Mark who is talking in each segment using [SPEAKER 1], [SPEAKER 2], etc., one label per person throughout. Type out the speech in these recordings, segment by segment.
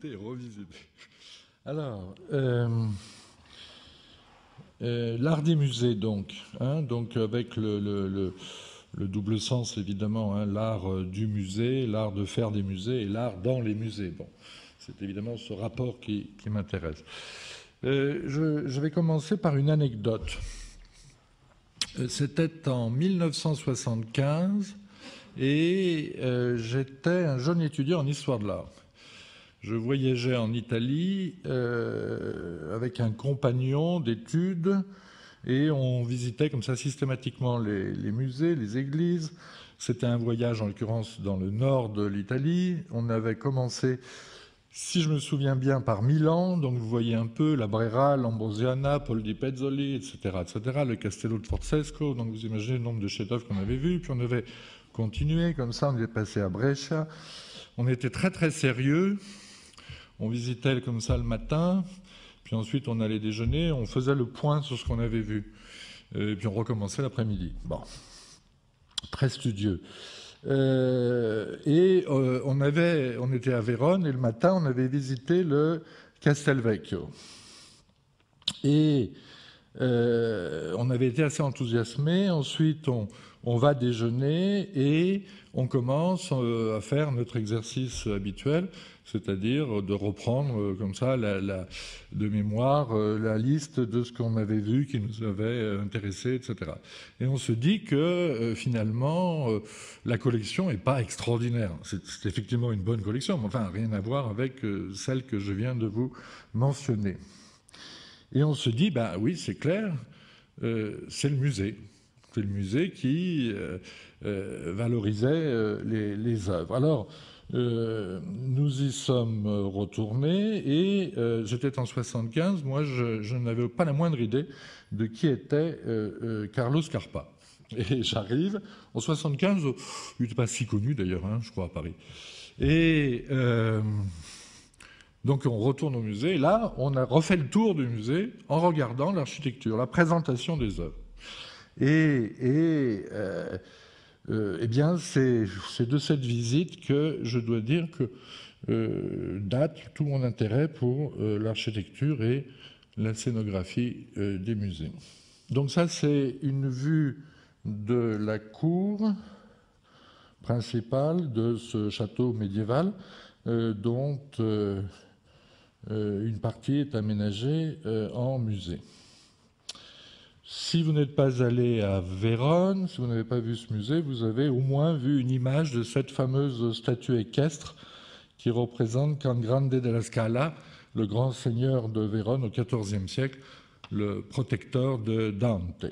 [SPEAKER 1] visiter et revisiter. Alors, l'art des musées, donc avec le double sens, évidemment, hein, l'art du musée, l'art de faire des musées et l'art dans les musées. Bon, c'est évidemment ce rapport qui m'intéresse. Je vais commencer par une anecdote. C'était en 1975 et j'étais un jeune étudiant en histoire de l'art. Je voyageais en Italie avec un compagnon d'études et on visitait comme ça systématiquement les musées, les églises. C'était un voyage en l'occurrence dans le nord de l'Italie. On avait commencé, si je me souviens bien, par Milan, donc vous voyez un peu la Brera, l'Ambrosiana, Paul di Pezzoli, etc., le Castello de Forzesco, donc vous imaginez le nombre de chefs-d'œuvre qu'on avait vus, puis on avait continué, comme ça on est passé à Brescia. On était très très sérieux, on visitait comme ça le matin, puis ensuite on allait déjeuner, on faisait le point sur ce qu'on avait vu, et puis on recommençait l'après-midi. Bon, très studieux. On était à Vérone et le matin, on avait visité le Castelvecchio. Et on avait été assez enthousiasmés. Ensuite, on va déjeuner et on commence à faire notre exercice habituel, c'est-à-dire de reprendre comme ça de mémoire la liste de ce qu'on avait vu, qui nous avait intéressé, etc. Et on se dit que finalement, la collection n'est pas extraordinaire. C'est effectivement une bonne collection, mais enfin, rien à voir avec celle que je viens de vous mentionner. Et on se dit, ben oui, c'est clair, c'est le musée. C'est le musée qui valorisait les œuvres. Alors, nous y sommes retournés et j'étais en 75. Moi, je n'avais pas la moindre idée de qui était Carlo Scarpa. Et j'arrive en 75, il n'était pas si connu d'ailleurs, hein, je crois, à Paris. Et donc on retourne au musée. Et là, on a refait le tour du musée en regardant l'architecture, la présentation des œuvres. Eh bien, c'est de cette visite que je dois dire que date tout mon intérêt pour l'architecture et la scénographie des musées. Donc ça, c'est une vue de la cour principale de ce château médiéval dont une partie est aménagée en musée. Si vous n'êtes pas allé à Vérone, si vous n'avez pas vu ce musée, vous avez au moins vu une image de cette fameuse statue équestre qui représente Can Grande della Scala, le grand seigneur de Vérone au XIVe siècle, le protecteur de Dante.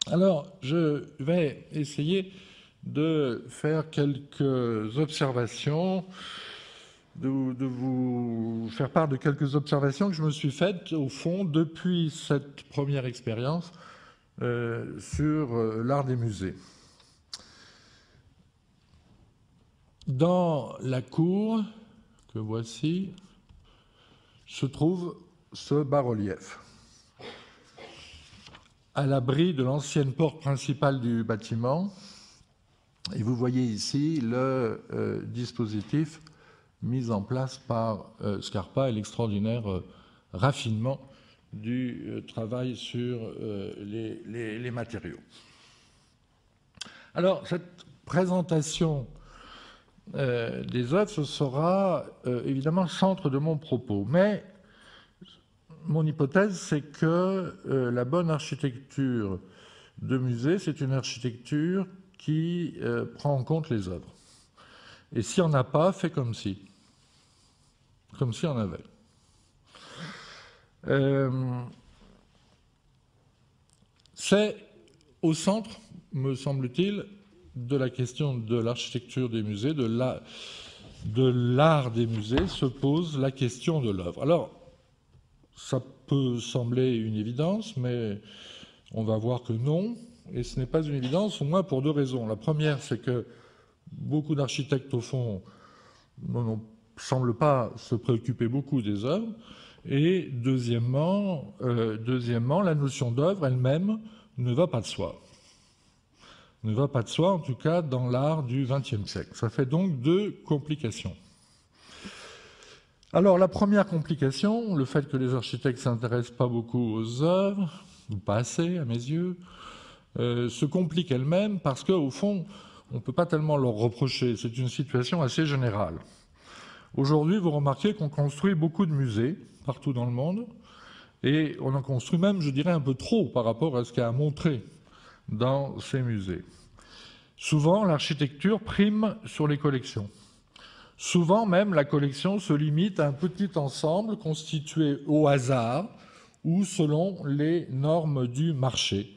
[SPEAKER 1] Alors, je vais essayer de faire quelques observations, de vous faire part de quelques observations que je me suis faites, au fond, depuis cette première expérience sur l'art des musées. Dans la cour, que voici, se trouve ce bas-relief. À l'abri de l'ancienne porte principale du bâtiment, et vous voyez ici le dispositif mis en place par Scarpa et l'extraordinaire raffinement du travail sur les matériaux. Alors, cette présentation des œuvres, ce sera évidemment le centre de mon propos, mais mon hypothèse, c'est que la bonne architecture de musée, c'est une architecture qui prend en compte les œuvres. Et s'il n'y en a pas, fait comme si il y en avait. C'est au centre, me semble-t-il, de la question de l'architecture des musées, de l'art des musées, se pose la question de l'œuvre. Alors, ça peut sembler une évidence, mais on va voir que non, et ce n'est pas une évidence, au moins pour deux raisons. La première, c'est que beaucoup d'architectes, au fond, ne semblent pas se préoccuper beaucoup des œuvres, et deuxièmement, la notion d'œuvre elle-même ne va pas de soi. Ne va pas de soi, en tout cas, dans l'art du XXe siècle. Ça fait donc deux complications. Alors, la première complication, le fait que les architectes ne s'intéressent pas beaucoup aux œuvres, ou pas assez à mes yeux, se complique elle-même parce qu'au fond, on ne peut pas tellement leur reprocher. C'est une situation assez générale. Aujourd'hui, vous remarquez qu'on construit beaucoup de musées partout dans le monde, et on en construit même, je dirais, un peu trop par rapport à ce qu'il y a à montrer dans ces musées. Souvent, l'architecture prime sur les collections. Souvent même, la collection se limite à un petit ensemble constitué au hasard ou selon les normes du marché.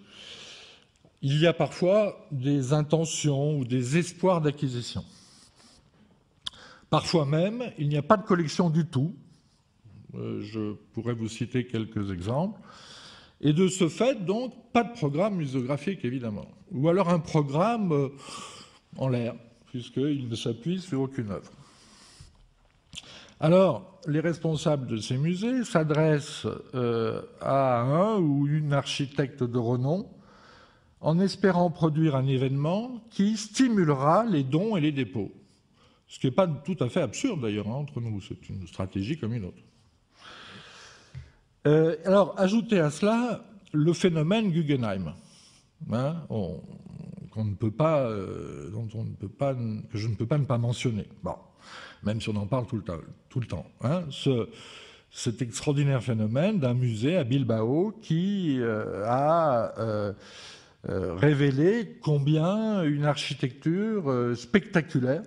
[SPEAKER 1] Il y a parfois des intentions ou des espoirs d'acquisition. Parfois même, il n'y a pas de collection du tout. Je pourrais vous citer quelques exemples. Et de ce fait, donc, pas de programme muséographique, évidemment. Ou alors un programme en l'air, puisqu'il ne s'appuie sur aucune œuvre. Alors, les responsables de ces musées s'adressent à un ou une architecte de renom en espérant produire un événement qui stimulera les dons et les dépôts. Ce qui n'est pas tout à fait absurde, d'ailleurs, entre nous. C'est une stratégie comme une autre. Alors, ajoutez à cela le phénomène Guggenheim, hein, qu'on ne peut pas, dont on ne peut pas, que je ne peux pas ne pas mentionner. Bon, même si on en parle tout le temps. Hein, cet extraordinaire phénomène d'un musée à Bilbao qui a révélé combien une architecture spectaculaire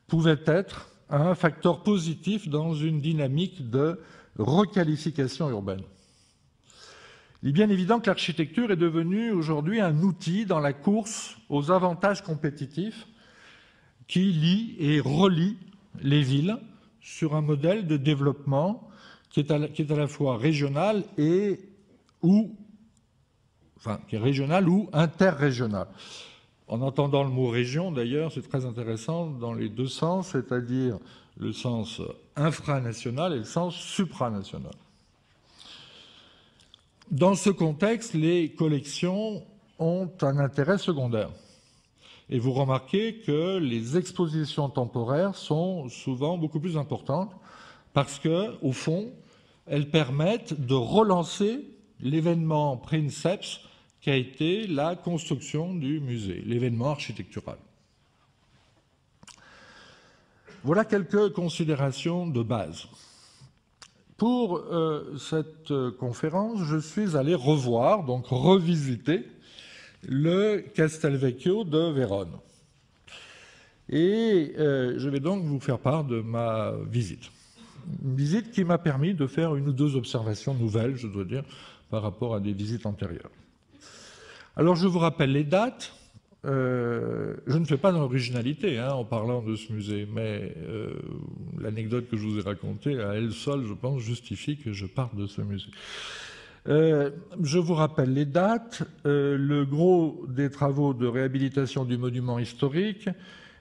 [SPEAKER 1] pouvait être un facteur positif dans une dynamique de requalification urbaine. Il est bien évident que l'architecture est devenue aujourd'hui un outil dans la course aux avantages compétitifs qui lie et relie les villes sur un modèle de développement qui est à la fois régional ou interrégional. En entendant le mot région, d'ailleurs, c'est très intéressant dans les deux sens, c'est-à-dire le sens infranational et le sens supranational. Dans ce contexte, les collections ont un intérêt secondaire. Et vous remarquez que les expositions temporaires sont souvent beaucoup plus importantes parce qu'au fond, elles permettent de relancer l'événement princeps qui a été la construction du musée, l'événement architectural. Voilà quelques considérations de base. Pour cette conférence, je suis allé revoir, donc revisiter, le Castelvecchio de Vérone. Et je vais donc vous faire part de ma visite. Une visite qui m'a permis de faire une ou deux observations nouvelles, je dois dire, par rapport à des visites antérieures. Alors je vous rappelle les dates. Je ne fais pas d'originalité en parlant de ce musée, mais l'anecdote que je vous ai racontée, à elle seule, je pense, justifie que je parte de ce musée. Je vous rappelle les dates. Le gros des travaux de réhabilitation du monument historique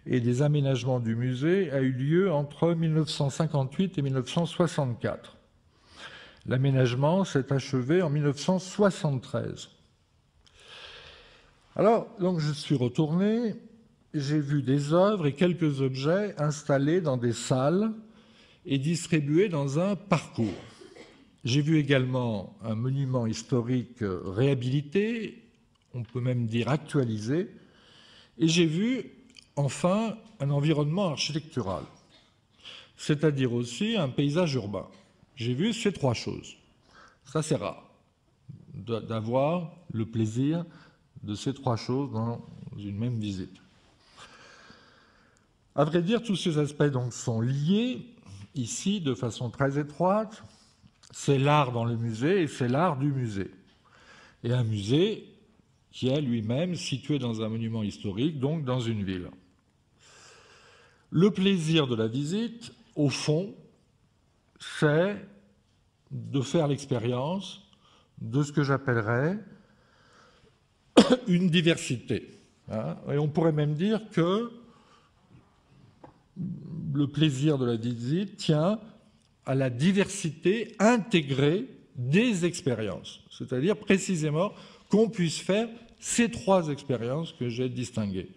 [SPEAKER 1] et des aménagements du musée a eu lieu entre 1958 et 1964. L'aménagement s'est achevé en 1973. Alors, donc, je suis retourné, j'ai vu des œuvres et quelques objets installés dans des salles et distribués dans un parcours. J'ai vu également un monument historique réhabilité, on peut même dire actualisé, et j'ai vu enfin un environnement architectural, c'est-à-dire aussi un paysage urbain. J'ai vu ces trois choses. Ça, c'est rare, d'avoir le plaisir de ces trois choses dans une même visite. À vrai dire, tous ces aspects donc sont liés ici de façon très étroite. C'est l'art dans le musée et c'est l'art du musée. Et un musée qui est lui-même situé dans un monument historique, donc dans une ville. Le plaisir de la visite, au fond, c'est de faire l'expérience de ce que j'appellerais une diversité. Et on pourrait même dire que le plaisir de la visite tient à la diversité intégrée des expériences, c'est-à-dire précisément qu'on puisse faire ces trois expériences que j'ai distinguées.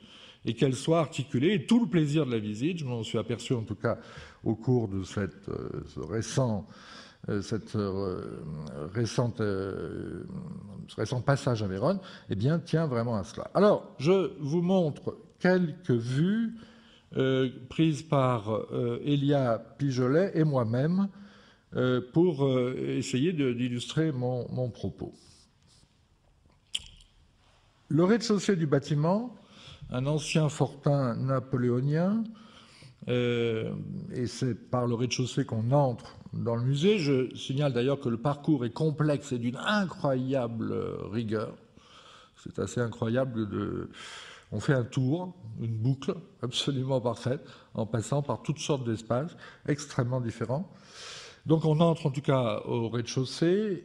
[SPEAKER 1] et qu'elle soit articulée. Et tout le plaisir de la visite, je m'en suis aperçu en tout cas au cours de ce récent passage à Vérone, eh bien, tient vraiment à cela. Alors, je vous montre quelques vues prises par Elia Pigeolet et moi-même pour essayer d'illustrer mon propos. Le rez-de-chaussée du bâtiment, un ancien fortin napoléonien, et c'est par le rez-de-chaussée qu'on entre dans le musée. Je signale d'ailleurs que le parcours est complexe et d'une incroyable rigueur. C'est assez incroyable. On fait un tour, une boucle absolument parfaite, en passant par toutes sortes d'espaces extrêmement différents. Donc on entre en tout cas au rez-de-chaussée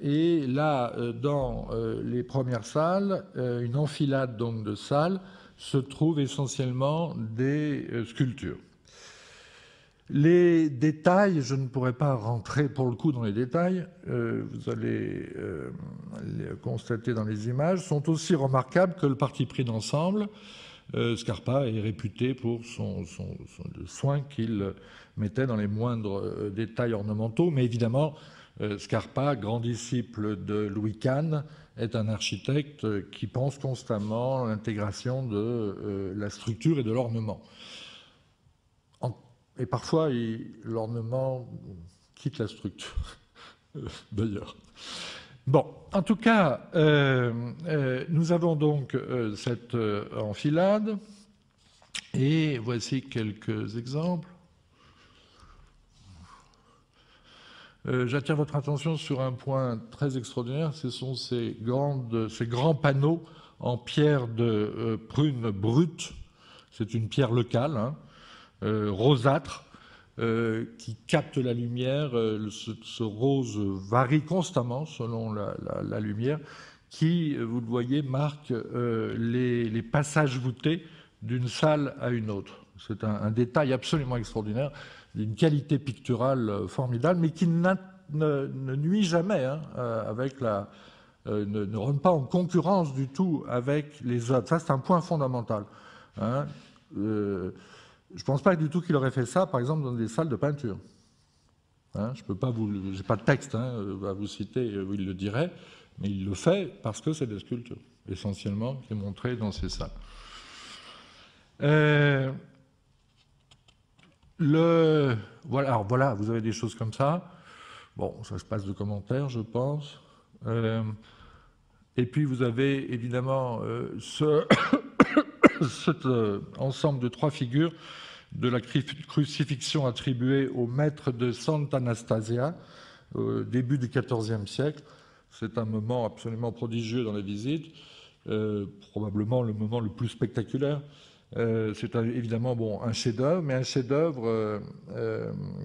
[SPEAKER 1] et là, dans les premières salles, une enfilade donc de salles, se trouvent essentiellement des sculptures. Les détails, je ne pourrais pas rentrer pour le coup dans les détails, vous allez les constater dans les images, sont aussi remarquables que le parti pris d'ensemble. Scarpa est réputé pour le soin qu'il mettait dans les moindres détails ornementaux, mais évidemment, Scarpa, grand disciple de Louis Kahn, est un architecte qui pense constamment à l'intégration de la structure et de l'ornement. Et parfois, l'ornement quitte la structure, d'ailleurs. Bon, en tout cas, nous avons donc cette enfilade, et voici quelques exemples. J'attire votre attention sur un point très extraordinaire, ce sont ces grands panneaux en pierre de prune brute, c'est une pierre locale, hein, rosâtre, qui capte la lumière. Ce rose varie constamment selon la lumière, qui, vous le voyez, marque les passages voûtés d'une salle à une autre. C'est un détail absolument extraordinaire, d'une qualité picturale formidable, mais qui ne nuit jamais hein, ne rentre pas en concurrence du tout avec les œuvres. Ça, c'est un point fondamental. Hein. Je ne pense pas du tout qu'il aurait fait ça, par exemple, dans des salles de peinture. Hein, je peux pas j'ai pas de texte hein, à vous citer où il le dirait, mais il le fait parce que c'est des sculptures, essentiellement, qui est montré dans ces salles. Voilà, vous avez des choses comme ça. Bon, ça se passe de commentaires, je pense. Et puis, vous avez évidemment cet ensemble de trois figures de la crucifixion attribuée au maître de Sant'Anastasia au début du XIVe siècle. C'est un moment absolument prodigieux dans la visite, probablement le moment le plus spectaculaire. C'est évidemment un chef-d'œuvre, mais un chef-d'œuvre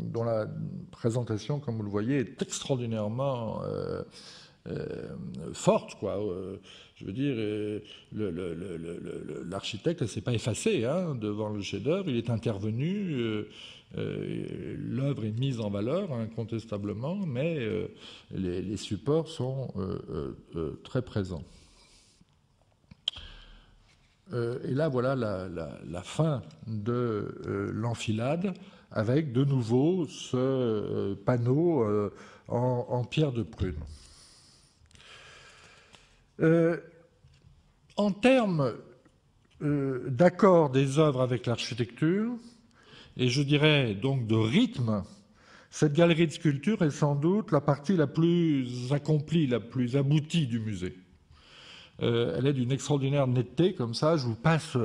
[SPEAKER 1] dont la présentation, comme vous le voyez, est extraordinairement forte, quoi. Je veux dire, l'architecte ne s'est pas effacé hein, devant le chef-d'œuvre, il est intervenu, l'œuvre est mise en valeur incontestablement, mais les supports sont très présents. Et là, voilà la fin de l'enfilade, avec de nouveau ce panneau en pierre de prune. En termes d'accord des œuvres avec l'architecture, et je dirais donc de rythme, cette galerie de sculptures est sans doute la partie la plus accomplie, la plus aboutie du musée. Elle est d'une extraordinaire netteté, comme ça. Je vous passe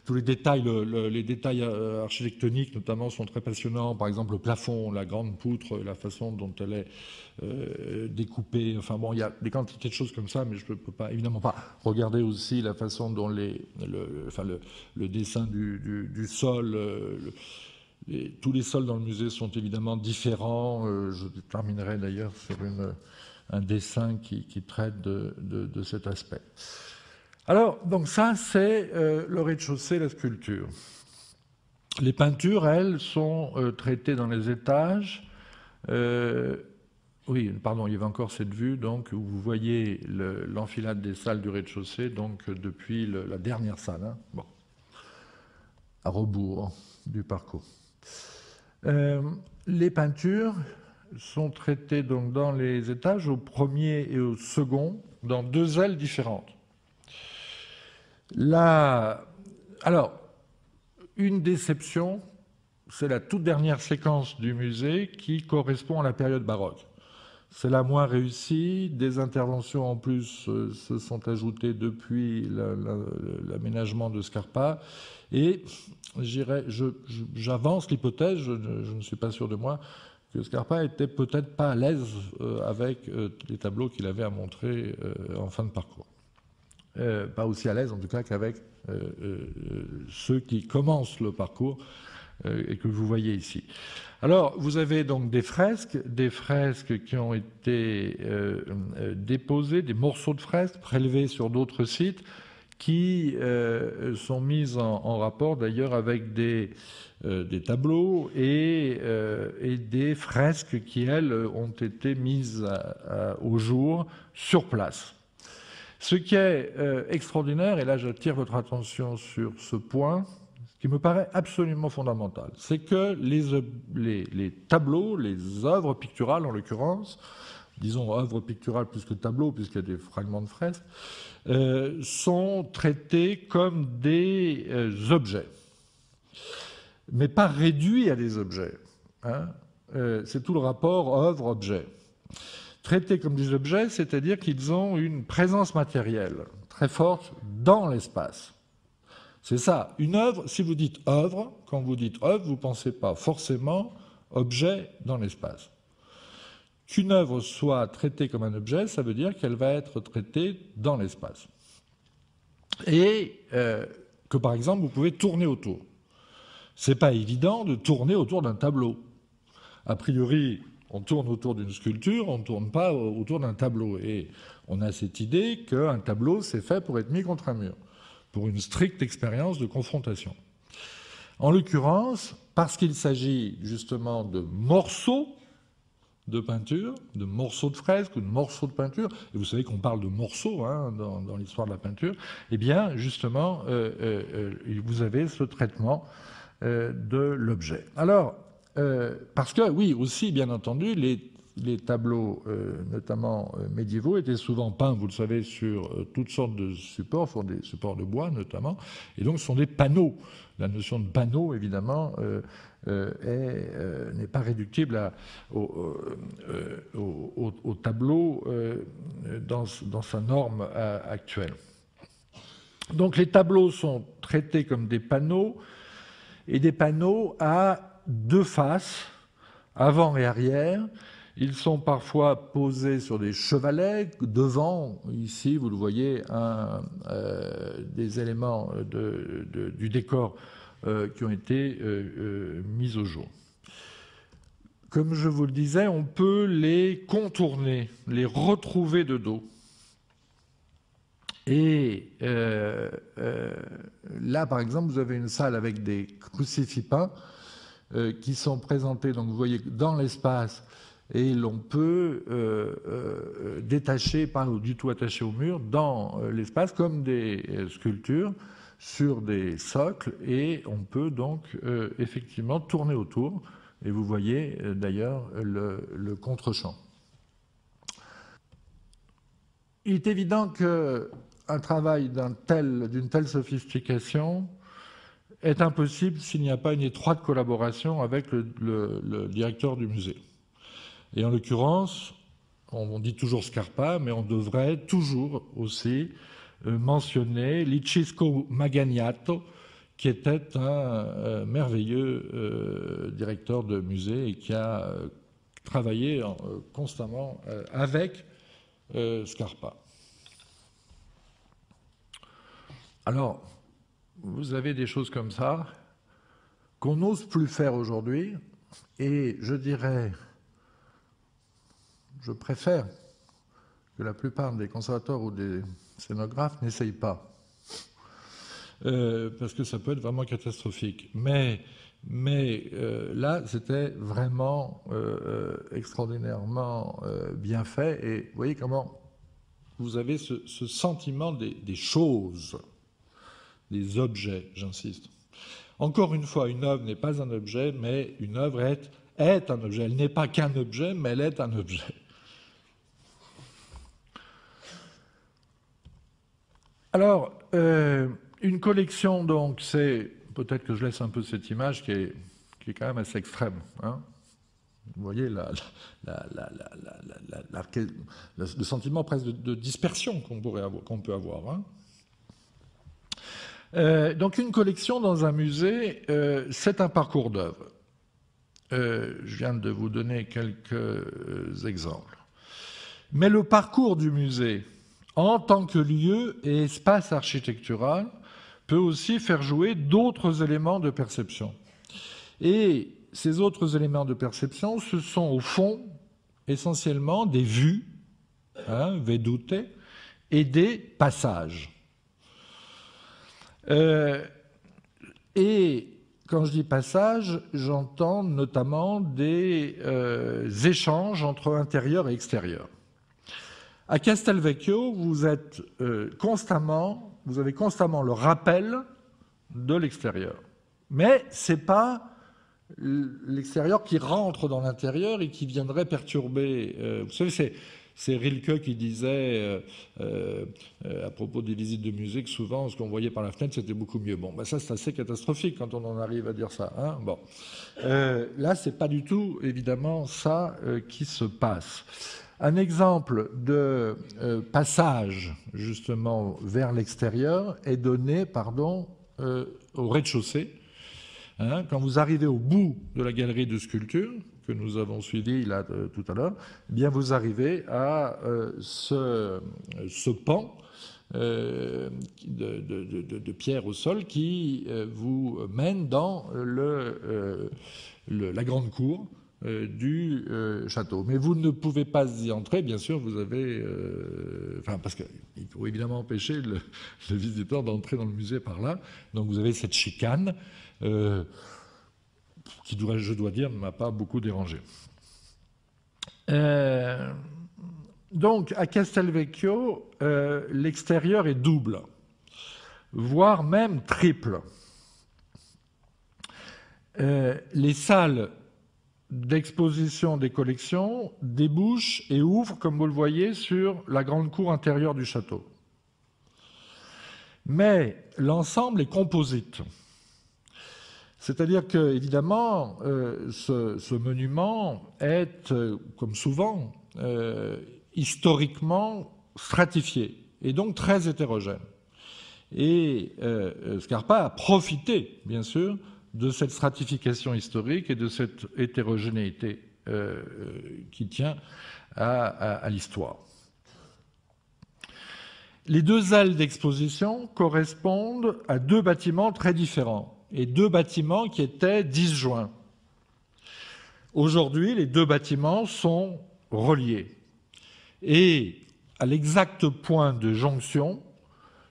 [SPEAKER 1] tous les détails. Les détails architectoniques, notamment, sont très passionnants. Par exemple, le plafond, la grande poutre, la façon dont elle est découpée. Enfin bon, il y a des quantités de choses comme ça, mais je ne peux pas, évidemment pas regarder aussi la façon dont le dessin du sol. Tous les sols dans le musée sont évidemment différents. Je terminerai d'ailleurs sur un dessin qui traite de cet aspect. Alors, donc ça, c'est le rez-de-chaussée, la sculpture. Les peintures, elles, sont traitées dans les étages. Oui, pardon, il y avait encore cette vue, donc, où vous voyez l'enfilade des salles du rez-de-chaussée, donc depuis la dernière salle, hein, bon, à rebours du parcours. Les peintures sont traitées donc dans les étages, au premier et au second, dans deux ailes différentes. Alors, une déception, c'est la toute dernière séquence du musée qui correspond à la période baroque. C'est la moins réussie. Des interventions en plus se sont ajoutées depuis l'aménagement de Scarpa. Et j'avance l'hypothèse, je ne suis pas sûr de moi, que Scarpa était peut-être pas à l'aise avec les tableaux qu'il avait à montrer en fin de parcours. Pas aussi à l'aise en tout cas qu'avec ceux qui commencent le parcours et que vous voyez ici. Alors, vous avez donc des fresques qui ont été déposées, des morceaux de fresques prélevés sur d'autres sites, qui sont mises en rapport d'ailleurs avec des tableaux et des fresques qui, elles, ont été mises au jour sur place. Ce qui est extraordinaire, et là j'attire votre attention sur ce point, ce qui me paraît absolument fondamental, c'est que les tableaux, les œuvres picturales en l'occurrence, disons œuvres picturales plus que tableaux, puisqu'il y a des fragments de fresques, sont traités comme des objets, mais pas réduits à des objets. Hein. C'est tout le rapport œuvre-objet. Traités comme des objets, c'est-à-dire qu'ils ont une présence matérielle très forte dans l'espace. C'est ça. Une œuvre, si vous dites œuvre, quand vous dites œuvre, vous ne pensez pas forcément objet dans l'espace. Qu'une œuvre soit traitée comme un objet, ça veut dire qu'elle va être traitée dans l'espace. Et que, par exemple, vous pouvez tourner autour. Ce n'est pas évident de tourner autour d'un tableau. A priori, on tourne autour d'une sculpture, on ne tourne pas autour d'un tableau. Et on a cette idée qu'un tableau, c'est fait pour être mis contre un mur, pour une stricte expérience de confrontation. En l'occurrence, parce qu'il s'agit justement de morceaux de peinture, de morceaux de fresque ou de morceaux de peinture, et vous savez qu'on parle de morceaux hein, dans l'histoire de la peinture, eh bien, justement, vous avez ce traitement de l'objet. Alors, parce que, oui, aussi, bien entendu, les tableaux, notamment médiévaux, étaient souvent peints, vous le savez, sur toutes sortes de supports, sur des supports de bois notamment, et donc ce sont des panneaux. La notion de panneau, évidemment, n'est pas réductible au tableau dans sa norme actuelle. Donc les tableaux sont traités comme des panneaux, et des panneaux à deux faces, avant et arrière. Ils sont parfois posés sur des chevalets. Devant, ici, vous le voyez, des éléments du décor qui ont été mis au jour. Comme je vous le disais, on peut les contourner, les retrouver de dos. Et là, par exemple, vous avez une salle avec des crucifix peints qui sont présentés, donc vous voyez, dans l'espace, et l'on peut détacher, pas du tout attacher au mur, dans l'espace, comme des sculptures sur des socles, et on peut donc effectivement tourner autour, et vous voyez d'ailleurs le contre-champ. Il est évident qu'un travail d'une telle sophistication est impossible s'il n'y a pas une étroite collaboration avec le directeur du musée. Et en l'occurrence, on dit toujours Scarpa, mais on devrait toujours aussi mentionner Licisco Maganiato, qui était un merveilleux directeur de musée et qui a travaillé constamment avec Scarpa. Alors, vous avez des choses comme ça qu'on n'ose plus faire aujourd'hui, et je dirais, je préfère que la plupart des conservateurs ou des scénographes n'essayent pas. parce que ça peut être vraiment catastrophique. Mais là, c'était vraiment extraordinairement bien fait. Et vous voyez comment vous avez ce sentiment des choses, des objets, j'insiste. Encore une fois, une œuvre n'est pas un objet, mais une œuvre est un objet. Elle n'est pas qu'un objet, mais elle est un objet. Alors, une collection, donc, c'est... Peut-être que je laisse un peu cette image qui est quand même assez extrême. Hein. Vous voyez le sentiment presque de dispersion qu'on peut avoir. Hein. Donc une collection dans un musée, c'est un parcours d'œuvres. Je viens de vous donner quelques exemples. Mais le parcours du musée, en tant que lieu et espace architectural, peut aussi faire jouer d'autres éléments de perception. Et ces autres éléments de perception, ce sont au fond essentiellement des vues, hein, vedute, et des passages. Et quand je dis passage, j'entends notamment des échanges entre intérieur et extérieur. À Castelvecchio, vous avez constamment le rappel de l'extérieur. Mais ce n'est pas l'extérieur qui rentre dans l'intérieur et qui viendrait perturber. Vous savez, c'est Rilke qui disait à propos des visites de musée que souvent, ce qu'on voyait par la fenêtre, c'était beaucoup mieux. Bon, ben ça, c'est assez catastrophique quand on en arrive à dire ça. Hein, bon. Là, ce n'est pas du tout, évidemment, ça qui se passe. Un exemple de passage, justement, vers l'extérieur est donné, au rez-de-chaussée. Hein, quand vous arrivez au bout de la galerie de sculpture, que nous avons suivi là tout à l'heure, eh bien vous arrivez à ce pan de pierre au sol qui vous mène dans la grande cour du château. Mais vous ne pouvez pas y entrer, bien sûr, vous avez... parce qu'il faut évidemment empêcher le visiteur d'entrer dans le musée par là. Donc vous avez cette chicane qui, je dois dire, ne m'a pas beaucoup dérangé. Donc, à Castelvecchio, l'extérieur est double, voire même triple. Les salles d'exposition des collections débouchent et ouvrent, comme vous le voyez, sur la grande cour intérieure du château. Mais l'ensemble est composite. C'est-à-dire que, évidemment, ce monument est, comme souvent, historiquement stratifié et donc très hétérogène. Et Scarpa a profité, bien sûr, de cette stratification historique et de cette hétérogénéité qui tient à l'histoire. Les deux ailes d'exposition correspondent à deux bâtiments très différents et deux bâtiments qui étaient disjoints. Aujourd'hui, les deux bâtiments sont reliés. Et à l'exact point de jonction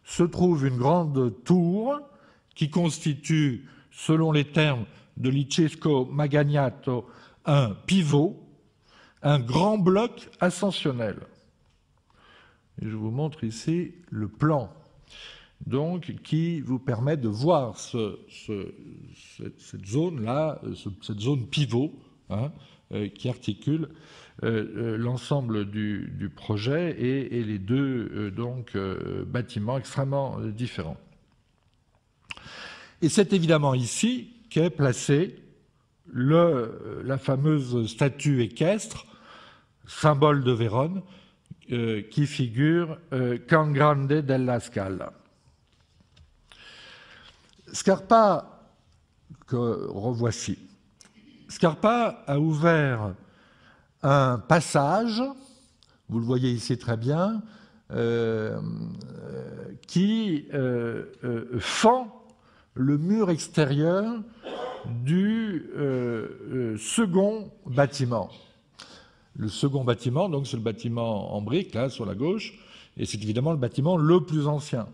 [SPEAKER 1] se trouve une grande tour qui constitue, selon les termes de Licesco Magagnato, un pivot, un grand bloc ascensionnel. Et je vous montre ici le plan, donc, qui vous permet de voir cette zone-là, cette zone pivot, hein, qui articule l'ensemble du projet et les deux bâtiments extrêmement différents. Et c'est évidemment ici qu'est placée la fameuse statue équestre, symbole de Vérone, qui figure Can Grande della Scala. Scarpa, que revoici. Scarpa a ouvert un passage, vous le voyez ici très bien, qui fend le mur extérieur du second bâtiment. Le second bâtiment, donc, c'est le bâtiment en briques, là, sur la gauche, et c'est évidemment le bâtiment le plus ancien.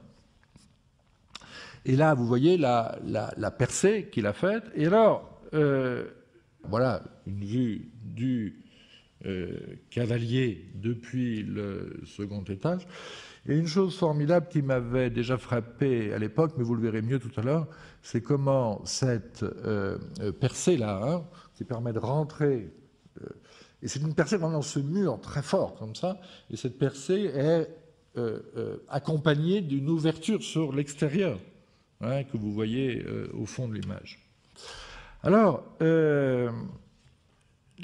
[SPEAKER 1] Et là, vous voyez la percée qu'il a faite. Et alors, voilà une vue du cavalier depuis le second étage. Et une chose formidable qui m'avait déjà frappé à l'époque, mais vous le verrez mieux tout à l'heure, c'est comment cette percée-là, hein, qui permet de rentrer, et c'est une percée vraiment dans ce mur très fort comme ça, et cette percée est accompagnée d'une ouverture sur l'extérieur, hein, que vous voyez au fond de l'image. Alors,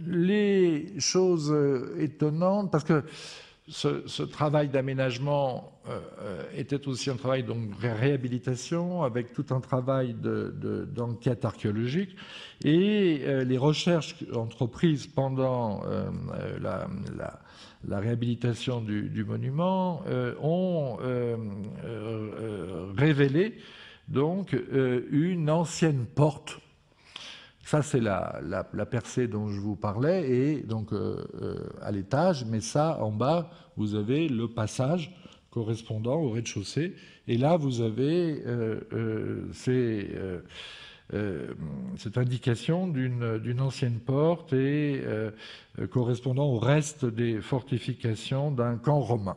[SPEAKER 1] les choses étonnantes, parce que ce travail d'aménagement était aussi un travail de réhabilitation, avec tout un travail d'enquête archéologique, et les recherches entreprises pendant la réhabilitation du monument ont révélé donc une ancienne porte. Ça, c'est la percée dont je vous parlais, et donc à l'étage, mais ça, en bas, vous avez le passage correspondant au rez-de-chaussée, et là, vous avez cette indication d'une ancienne porte et correspondant au reste des fortifications d'un camp romain.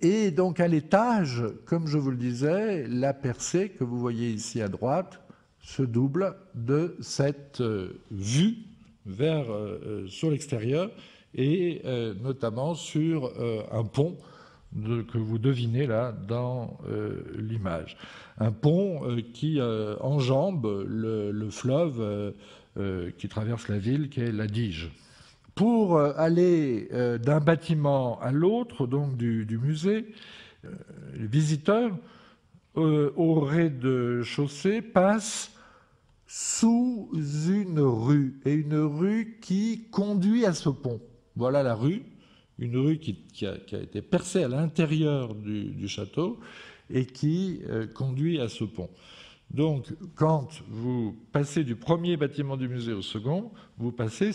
[SPEAKER 1] Et donc à l'étage, comme je vous le disais, la percée que vous voyez ici à droite se double de cette vue sur l'extérieur et notamment sur un pont que vous devinez là dans l'image. Un pont qui enjambe le fleuve qui traverse la ville, qui est l'Adige. Pour aller d'un bâtiment à l'autre, donc du musée, les visiteurs au rez-de-chaussée passent sous une rue, et une rue qui conduit à ce pont. Voilà la rue, une rue qui a été percée à l'intérieur du château et qui conduit à ce pont. Donc, quand vous passez du premier bâtiment du musée au second, vous passez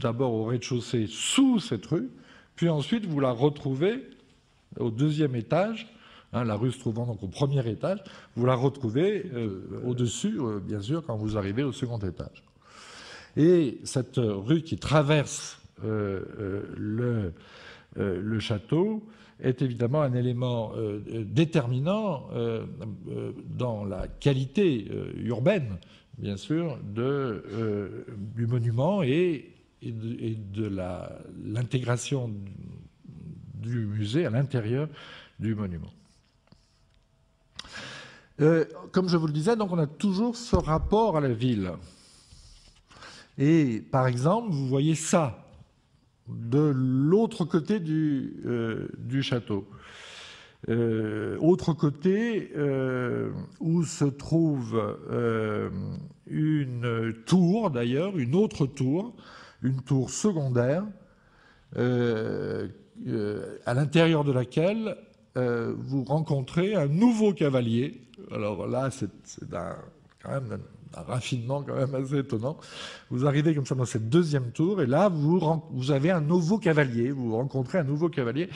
[SPEAKER 1] d'abord au rez-de-chaussée sous cette rue, puis ensuite vous la retrouvez au deuxième étage, hein, la rue se trouvant donc au premier étage, vous la retrouvez au-dessus, bien sûr, quand vous arrivez au second étage. Et cette rue qui traverse le château est évidemment un élément déterminant dans la qualité urbaine, bien sûr, du monument et de l'intégration du musée à l'intérieur du monument. Comme je vous le disais, donc on a toujours ce rapport à la ville. Et par exemple, vous voyez ça de l'autre côté du château. Autre côté où se trouve une tour, d'ailleurs, une autre tour, une tour secondaire, à l'intérieur de laquelle vous rencontrez un nouveau cavalier. Alors là, c'est quand même un raffinement quand même assez étonnant. Vous arrivez comme ça dans cette deuxième tour, et là, vous avez un nouveau cavalier, vous rencontrez un nouveau cavalier.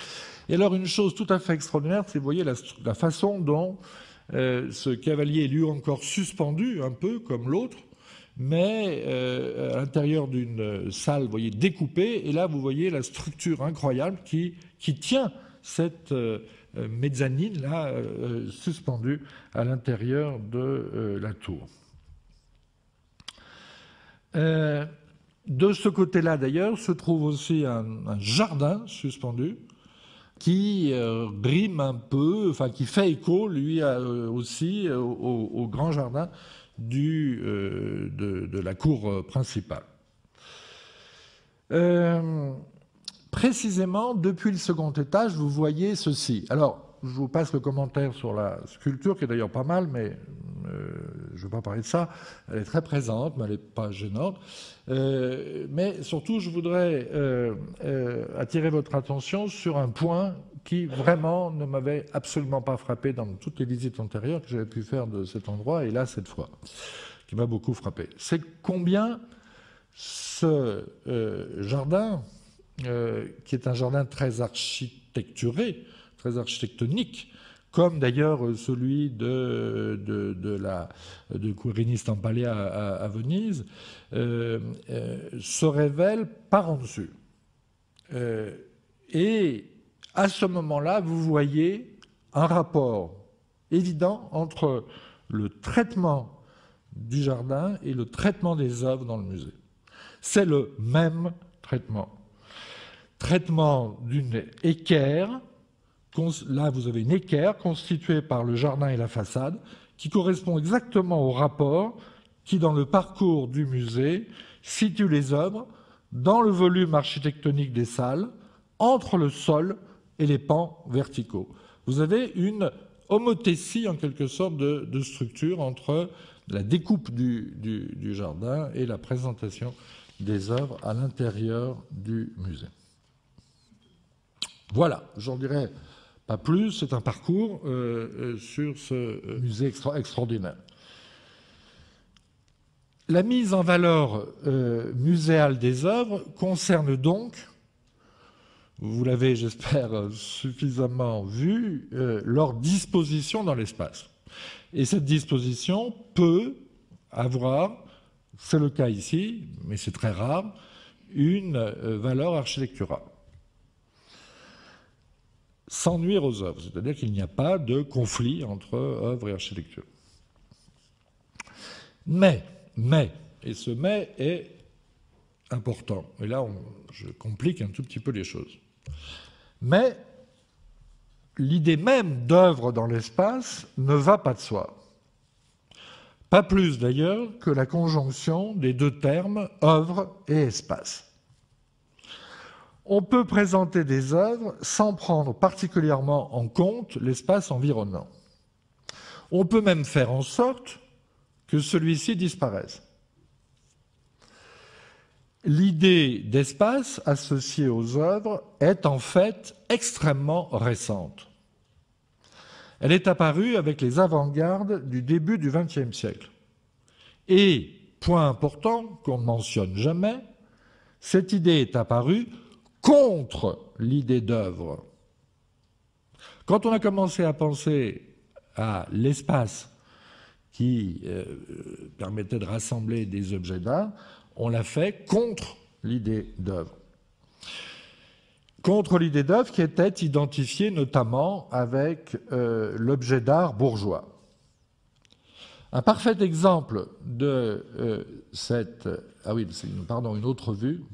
[SPEAKER 1] Et alors, une chose tout à fait extraordinaire, c'est, vous voyez, la façon dont ce cavalier est lui encore suspendu, un peu comme l'autre, mais à l'intérieur d'une salle, vous voyez, découpée, et là, vous voyez la structure incroyable qui tient cette mezzanine, là, suspendue à l'intérieur de la tour. De ce côté-là, d'ailleurs, se trouve aussi un jardin suspendu qui rime un peu, enfin qui fait écho, lui aussi, au grand jardin de la cour principale. Précisément, depuis le second étage, vous voyez ceci. Alors, je vous passe le commentaire sur la sculpture, qui est d'ailleurs pas mal, mais je ne veux pas parler de ça. Elle est très présente, mais elle n'est pas gênante. Mais surtout, je voudrais attirer votre attention sur un point qui vraiment ne m'avait absolument pas frappé dans toutes les visites antérieures que j'avais pu faire de cet endroit, et là, cette fois, qui m'a beaucoup frappé. C'est combien ce jardin, qui est un jardin très architecturé, très architectonique, comme d'ailleurs celui de Quirini Stampalea à Venise, se révèle par en dessus. Et à ce moment-là, vous voyez un rapport évident entre le traitement du jardin et le traitement des œuvres dans le musée. C'est le même traitement. Traitement d'une équerre. Là, vous avez une équerre constituée par le jardin et la façade qui correspond exactement au rapport qui, dans le parcours du musée, situe les œuvres dans le volume architectonique des salles, entre le sol et les pans verticaux. Vous avez une homothétie, en quelque sorte, de structure entre la découpe du jardin et la présentation des œuvres à l'intérieur du musée. Voilà, j'en dirais pas plus, c'est un parcours sur ce musée extraordinaire. La mise en valeur muséale des œuvres concerne donc, vous l'avez, j'espère, suffisamment vu, leur disposition dans l'espace. Et cette disposition peut avoir, c'est le cas ici, mais c'est très rare, une valeur architecturale. Sans nuire aux œuvres, c'est-à-dire qu'il n'y a pas de conflit entre œuvre et architecture. Mais, et ce mais est important, et là je complique un tout petit peu les choses, mais l'idée même d'œuvre dans l'espace ne va pas de soi. Pas plus d'ailleurs que la conjonction des deux termes œuvre et espace. On peut présenter des œuvres sans prendre particulièrement en compte l'espace environnant. On peut même faire en sorte que celui-ci disparaisse. L'idée d'espace associée aux œuvres est en fait extrêmement récente. Elle est apparue avec les avant-gardes du début du XXe siècle. Et, point important qu'on ne mentionne jamais, cette idée est apparue contre l'idée d'œuvre. Quand on a commencé à penser à l'espace qui permettait de rassembler des objets d'art, on l'a fait contre l'idée d'œuvre. Contre l'idée d'œuvre qui était identifiée notamment avec l'objet d'art bourgeois. Un parfait exemple de cette... Ah oui, pardon, une autre vue.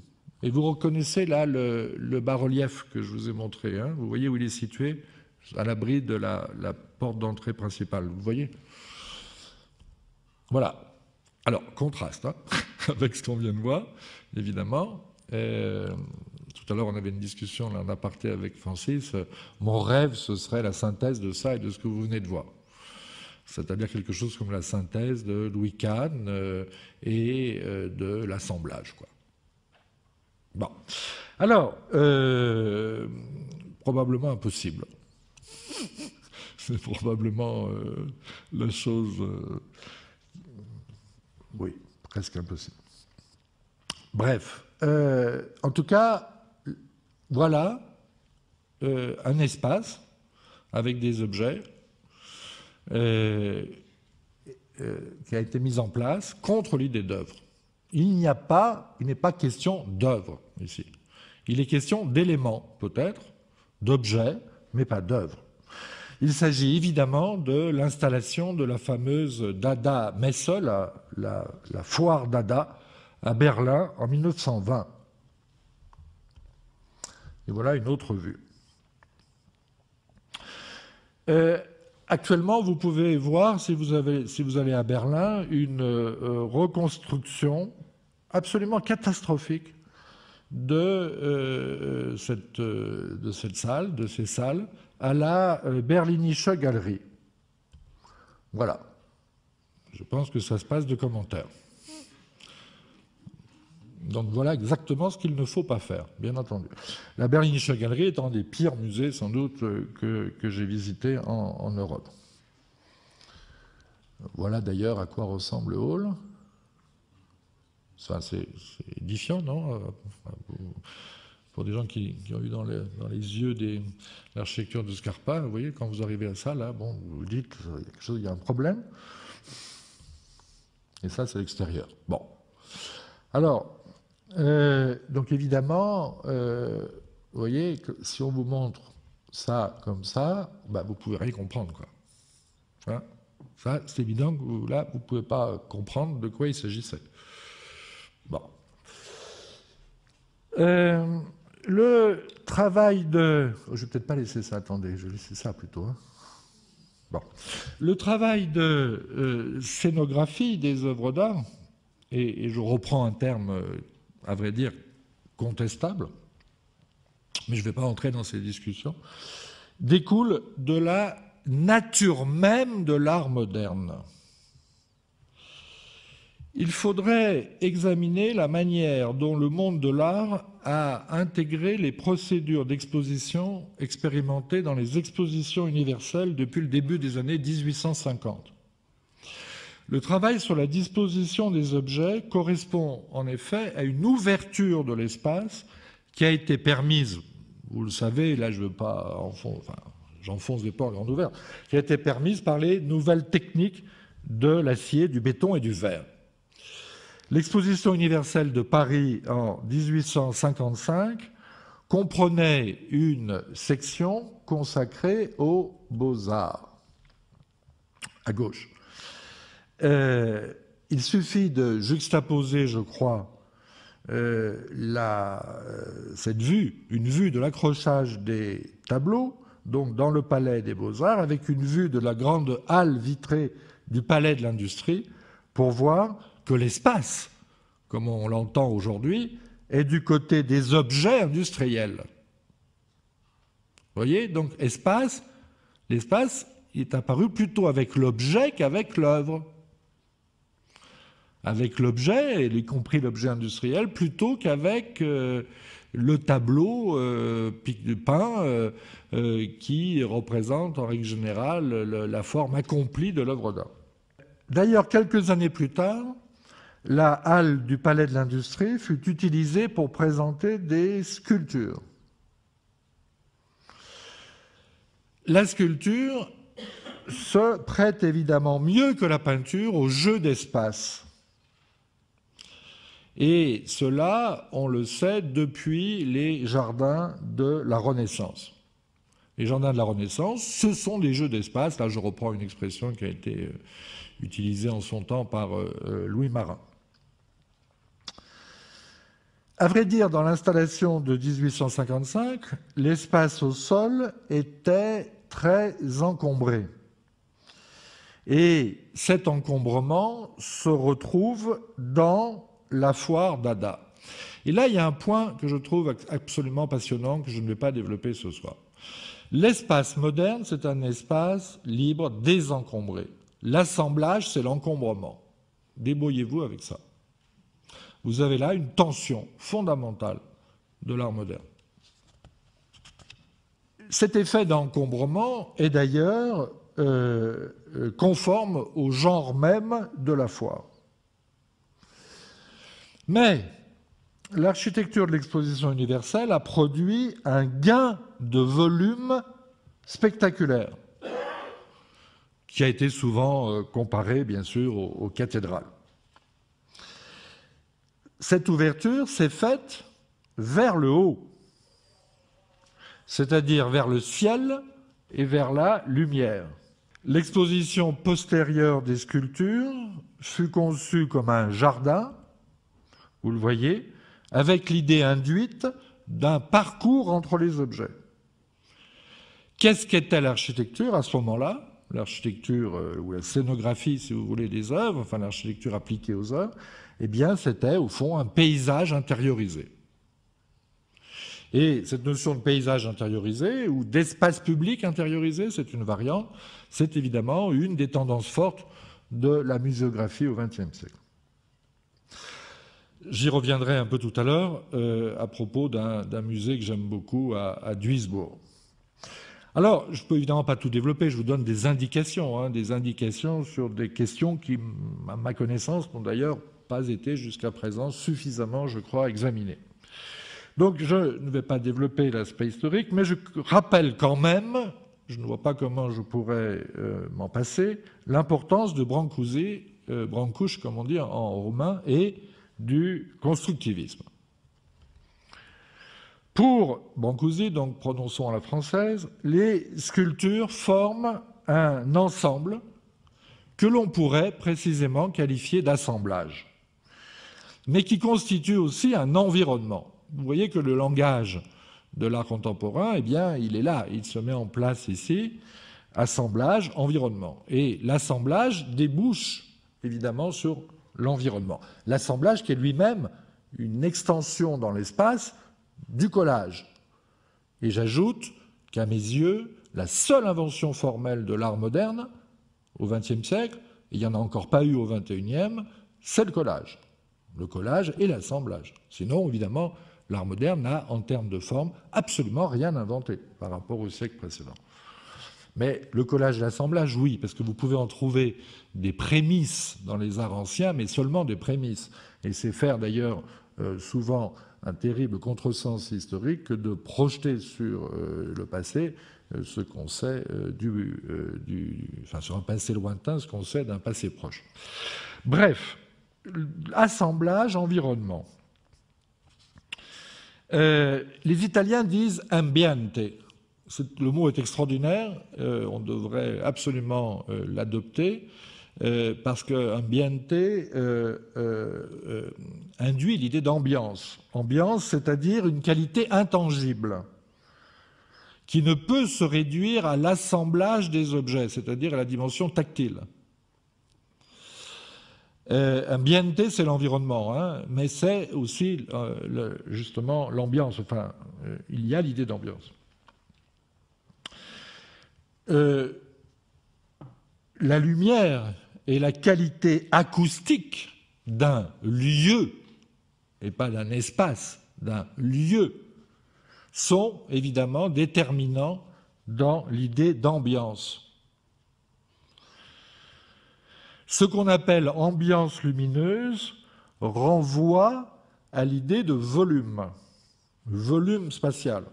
[SPEAKER 1] Et vous reconnaissez là le bas-relief que je vous ai montré. Hein, vous voyez où il est situé, à l'abri de la porte d'entrée principale. Vous voyez? Voilà. Alors, contraste hein, avec ce qu'on vient de voir, évidemment. Tout à l'heure, on avait une discussion en aparté avec Francis. Mon rêve, ce serait la synthèse de ça et de ce que vous venez de voir. C'est-à-dire quelque chose comme la synthèse de Louis Kahn et de l'assemblage, quoi. Bon. Alors, probablement impossible. C'est probablement la chose... oui, presque impossible. Bref, en tout cas, voilà un espace avec des objets qui a été mis en place contre l'idée d'œuvre. Il n'est pas question d'œuvre ici. Il est question d'éléments, peut-être, d'objets, mais pas d'œuvre. Il s'agit évidemment de l'installation de la fameuse Dada Messe, la foire Dada, à Berlin en 1920. Et voilà une autre vue. Actuellement, vous pouvez voir, si vous allez à Berlin, une reconstruction absolument catastrophique de cette salle, de ces salles, à la Berlinische Galerie. Voilà. Je pense que ça se passe de commentaires. Donc voilà exactement ce qu'il ne faut pas faire, bien entendu. La Berlinische Galerie est un des pires musées, sans doute, que j'ai visité en Europe. Voilà d'ailleurs à quoi ressemble le hall. Ça, c'est édifiant, non? Pour des gens qui ont eu dans les yeux l'architecture de Scarpa, vous voyez, quand vous arrivez à ça, là, bon, vous vous dites qu'il y a un problème. Et ça, c'est l'extérieur. Bon. Alors, donc évidemment, vous voyez, que si on vous montre ça comme ça, bah, vous ne pouvez rien comprendre, quoi. Hein, ça, c'est évident que là, vous ne pouvez pas comprendre de quoi il s'agissait. Bon. Le travail de... Oh, je ne vais peut-être pas laisser ça, attendez, je vais laisser ça plutôt. Hein. Bon. Le travail de scénographie des œuvres d'art, et je reprends un terme, à vrai dire, contestable, mais je ne vais pas entrer dans ces discussions, découle de la nature même de l'art moderne. Il faudrait examiner la manière dont le monde de l'art a intégré les procédures d'exposition expérimentées dans les expositions universelles depuis le début des années 1850. Le travail sur la disposition des objets correspond en effet à une ouverture de l'espace qui a été permise, vous le savez, là je ne veux pas j'enfonce des portes grandes ouvertes, qui a été permise par les nouvelles techniques de l'acier, du béton et du verre. L'exposition universelle de Paris en 1855 comprenait une section consacrée aux beaux-arts, à gauche. Il suffit de juxtaposer, je crois, cette vue, une vue de l'accrochage des tableaux, donc dans le Palais des Beaux-Arts, avec une vue de la grande halle vitrée du Palais de l'Industrie, pour voir que l'espace, comme on l'entend aujourd'hui, est du côté des objets industriels. Vous voyez, donc l'espace est apparu plutôt avec l'objet qu'avec l'œuvre. Avec l'objet, y compris l'objet industriel, plutôt qu'avec le tableau peint qui représente en règle générale la forme accomplie de l'œuvre d'art. D'ailleurs, quelques années plus tard, la halle du Palais de l'Industrie fut utilisée pour présenter des sculptures. La sculpture se prête évidemment mieux que la peinture au jeu d'espace. Et cela, on le sait, depuis les jardins de la Renaissance. Les jardins de la Renaissance, ce sont des jeux d'espace. Là, je reprends une expression qui a été utilisée en son temps par Louis Marin. À vrai dire, dans l'installation de 1855, l'espace au sol était très encombré. Et cet encombrement se retrouve dans la foire Dada. Et là, il y a un point que je trouve absolument passionnant, que je ne vais pas développer ce soir. L'espace moderne, c'est un espace libre, désencombré. L'assemblage, c'est l'encombrement. Débrouillez-vous avec ça. Vous avez là une tension fondamentale de l'art moderne. Cet effet d'encombrement est d'ailleurs conforme au genre même de la foire. Mais l'architecture de l'exposition universelle a produit un gain de volume spectaculaire, qui a été souvent comparé, bien sûr, aux cathédrales. Cette ouverture s'est faite vers le haut, c'est-à-dire vers le ciel et vers la lumière. L'exposition postérieure des sculptures fut conçue comme un jardin, vous le voyez, avec l'idée induite d'un parcours entre les objets. Qu'est-ce qu'était l'architecture à ce moment-là? L'architecture ou la scénographie, si vous voulez, des œuvres, enfin l'architecture appliquée aux œuvres, eh bien c'était au fond un paysage intériorisé. Et cette notion de paysage intériorisé ou d'espace public intériorisé, c'est une variante, c'est évidemment une des tendances fortes de la muséographie au XXe siècle. J'y reviendrai un peu tout à l'heure à propos d'un musée que j'aime beaucoup à Duisbourg. Alors, je ne peux évidemment pas tout développer, je vous donne des indications sur des questions qui, à ma connaissance, n'ont d'ailleurs pas été jusqu'à présent suffisamment, je crois, examinées. Donc je ne vais pas développer l'aspect historique, mais je rappelle quand même, je ne vois pas comment je pourrais m'en passer, l'importance de Brancusi, Brancusi comme on dit en roumain, et du constructivisme. Pour Brancusi, donc prononçons à la française, les sculptures forment un ensemble que l'on pourrait précisément qualifier d'assemblage, mais qui constitue aussi un environnement. Vous voyez que le langage de l'art contemporain, eh bien, il est là, il se met en place ici, assemblage, environnement. Et l'assemblage débouche évidemment sur l'environnement. L'assemblage qui est lui-même une extension dans l'espace du collage. Et j'ajoute qu'à mes yeux, la seule invention formelle de l'art moderne au XXe siècle, et il n'y en a encore pas eu au XXIe, c'est le collage. Le collage et l'assemblage. Sinon, évidemment, l'art moderne n'a, en termes de forme, absolument rien inventé par rapport au siècle précédent. Mais le collage et l'assemblage, oui, parce que vous pouvez en trouver des prémices dans les arts anciens, mais seulement des prémices. Et c'est faire d'ailleurs souvent un terrible contresens historique que de projeter sur le passé ce qu'on sait enfin sur un passé lointain, ce qu'on sait d'un passé proche. Bref, assemblage, environnement. Les Italiens disent ambiente. Le mot est extraordinaire, on devrait absolument l'adopter, parce que ambiente induit l'idée d'ambiance. Ambiance, c'est-à-dire une qualité intangible, qui ne peut se réduire à l'assemblage des objets, c'est-à-dire à la dimension tactile. Ambiente, c'est l'environnement, hein, mais c'est aussi justement l'ambiance. Enfin, il y a l'idée d'ambiance. La lumière et la qualité acoustique d'un lieu, et pas d'un espace, d'un lieu, sont évidemment déterminants dans l'idée d'ambiance. Ce qu'on appelle ambiance lumineuse renvoie à l'idée de volume, volume spatial.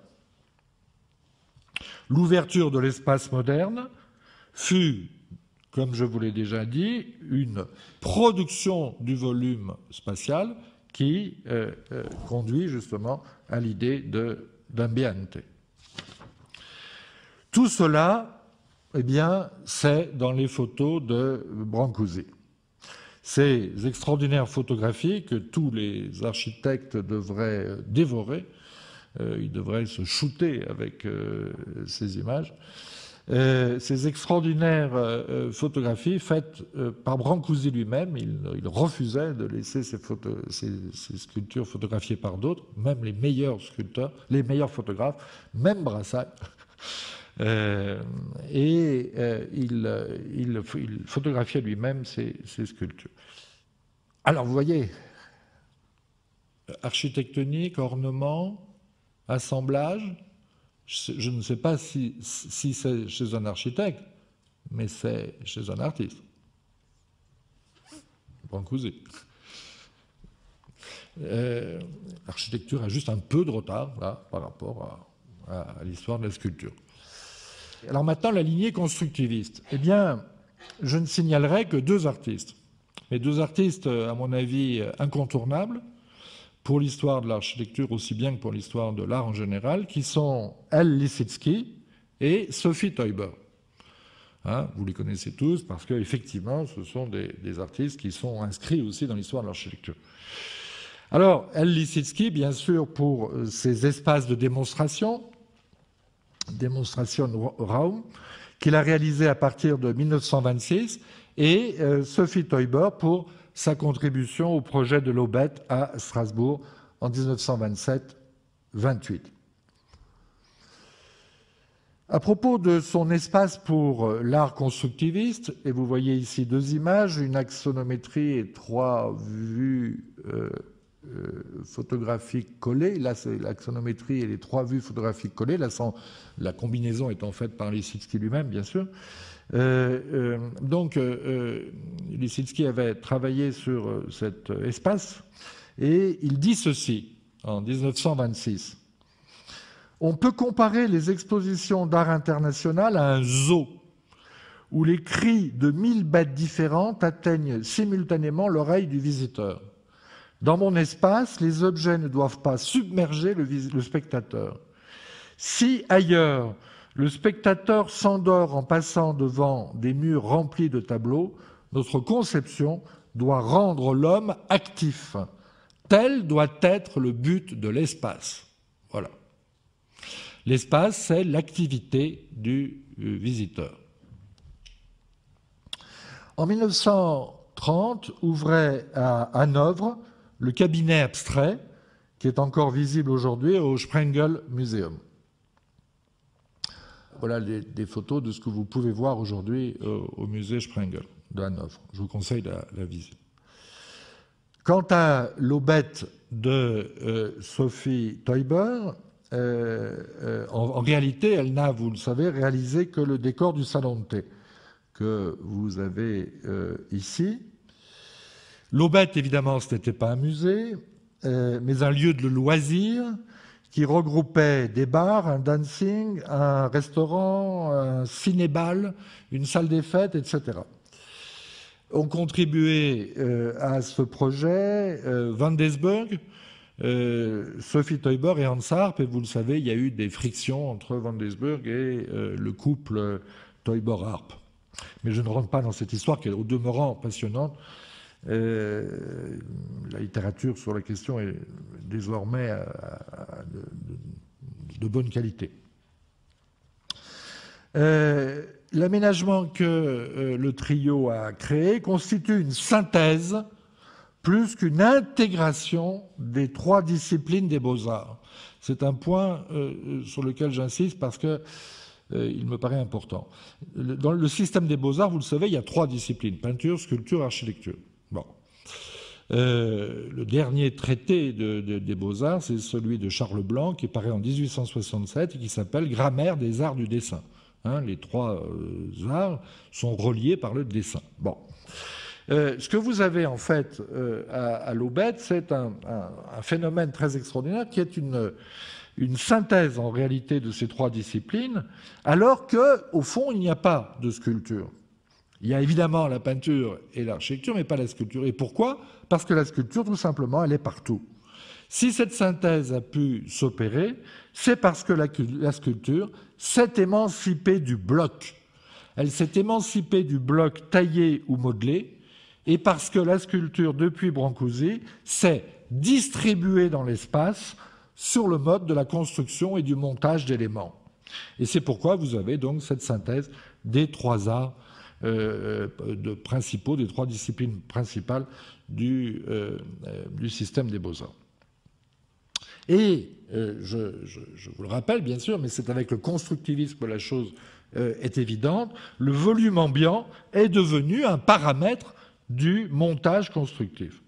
[SPEAKER 1] L'ouverture de l'espace moderne fut, comme je vous l'ai déjà dit, une production du volume spatial qui conduit justement à l'idée d'ambiente. Tout cela, eh bien, c'est dans les photos de Brancusi. Ces extraordinaires photographies que tous les architectes devraient dévorer, ils devraient se shooter avec ces images. Ces extraordinaires photographies faites par Brancusi lui-même, il refusait de laisser ces sculptures photographiées par d'autres, même les meilleurs sculpteurs, les meilleurs photographes, même Brassai. Il photographiait lui-même ces sculptures. Alors vous voyez, architectonique, ornement, assemblage, je ne sais pas si c'est chez un architecte, mais c'est chez un artiste. Brancusi. L'architecture a juste un peu de retard là, par rapport à l'histoire de la sculpture. Alors maintenant, la lignée constructiviste. Eh bien, je ne signalerai que deux artistes. Mais deux artistes, à mon avis, incontournables pour l'histoire de l'architecture aussi bien que pour l'histoire de l'art en général, qui sont El Lissitzky et Sophie Teuber. Hein, vous les connaissez tous parce qu'effectivement, ce sont des artistes qui sont inscrits aussi dans l'histoire de l'architecture. Alors, El Lissitzky, bien sûr, pour ses espaces de démonstration Raum, qu'il a réalisé à partir de 1926, et Sophie Teuber pour sa contribution au projet de l'Aubette à Strasbourg en 1927-28. À propos de son espace pour l'art constructiviste, et vous voyez ici deux images, une axonométrie et trois vues photographiques collées. Là, c'est l'axonométrie et les trois vues photographiques collées. Là, la combinaison étant faite par Lissitzky lui-même, bien sûr. Donc, Lissitzky avait travaillé sur cet espace et il dit ceci. en 1926. On peut comparer les expositions d'art international à un zoo, où les cris de 1000 bêtes différentes atteignent simultanément l'oreille du visiteur. Dans mon espace, les objets ne doivent pas submerger le spectateur. Si, ailleurs, le spectateur s'endort en passant devant des murs remplis de tableaux, notre conception doit rendre l'homme actif. Tel doit être le but de l'espace. Voilà. L'espace, c'est l'activité du visiteur. En 1930, ouvrait à Hanovre le cabinet abstrait, qui est encore visible aujourd'hui au Sprengel Museum. Voilà des photos de ce que vous pouvez voir aujourd'hui au musée Sprengel de Hanovre. Je vous conseille la visite. Quant à l'aubette de Sophie Teuber, en réalité, elle n'a, vous le savez, réalisé que le décor du salon de thé que vous avez ici. L'aubette, évidemment, ce n'était pas un musée, mais un lieu de loisir qui regroupait des bars, un dancing, un restaurant, un ciné-bal, une salle des fêtes, etc. Ont contribué à ce projet Van Desburg, Sophie Teuber et Hans Arp, et vous le savez, il y a eu des frictions entre Van Desburg et le couple Teuber-Arp. Mais je ne rentre pas dans cette histoire qui est au demeurant passionnante. La littérature sur la question est désormais de bonne qualité. L'aménagement que le trio a créé constitue une synthèse plus qu'une intégration des trois disciplines des beaux-arts. C'est un point sur lequel j'insiste parce que il me paraît important. Dans le système des beaux-arts, vous le savez, il y a trois disciplines, peinture, sculpture, architecture. Bon. Le dernier traité des beaux-arts, c'est celui de Charles Blanc, qui paraît en 1867 et qui s'appelle « Grammaire des arts du dessin ». Hein, les trois arts sont reliés par le dessin. Bon. Ce que vous avez en fait à l'aubette, c'est un phénomène très extraordinaire qui est une synthèse en réalité de ces trois disciplines, alors qu'au fond, il n'y a pas de sculpture. Il y a évidemment la peinture et l'architecture, mais pas la sculpture. Et pourquoi ? Parce que la sculpture, tout simplement, elle est partout. Si cette synthèse a pu s'opérer, c'est parce que la sculpture s'est émancipée du bloc. Elle s'est émancipée du bloc taillé ou modelé, et parce que la sculpture, depuis Brancusi, s'est distribuée dans l'espace sur le mode de la construction et du montage d'éléments. Et c'est pourquoi vous avez donc cette synthèse des trois arts principaux, des trois disciplines principales du système des beaux-arts. Et je vous le rappelle, bien sûr, mais c'est avec le constructivisme que la chose est évidente, le volume ambiant est devenu un paramètre du montage constructif.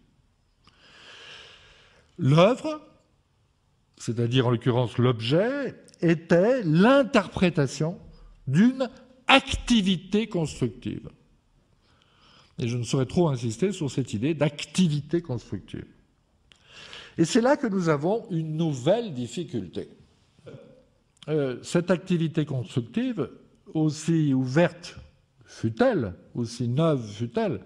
[SPEAKER 1] L'œuvre, c'est-à-dire en l'occurrence l'objet, était l'interprétation d'une activité constructive. Et je ne saurais trop insister sur cette idée d'activité constructive. Et c'est là que nous avons une nouvelle difficulté. Cette activité constructive, aussi ouverte fut-elle, aussi neuve fut-elle,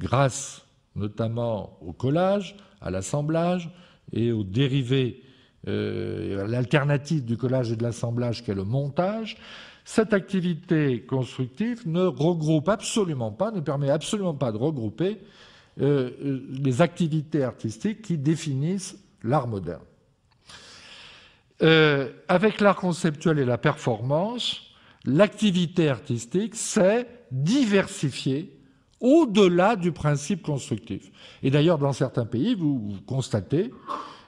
[SPEAKER 1] grâce notamment au collage, à l'assemblage et aux dérivés, à l'alternative du collage et de l'assemblage qu'est le montage, cette activité constructive ne regroupe absolument pas, ne permet absolument pas de regrouper les activités artistiques qui définissent l'art moderne. Avec l'art conceptuel et la performance, l'activité artistique s'est diversifiée au-delà du principe constructif. Et d'ailleurs, dans certains pays, vous constatez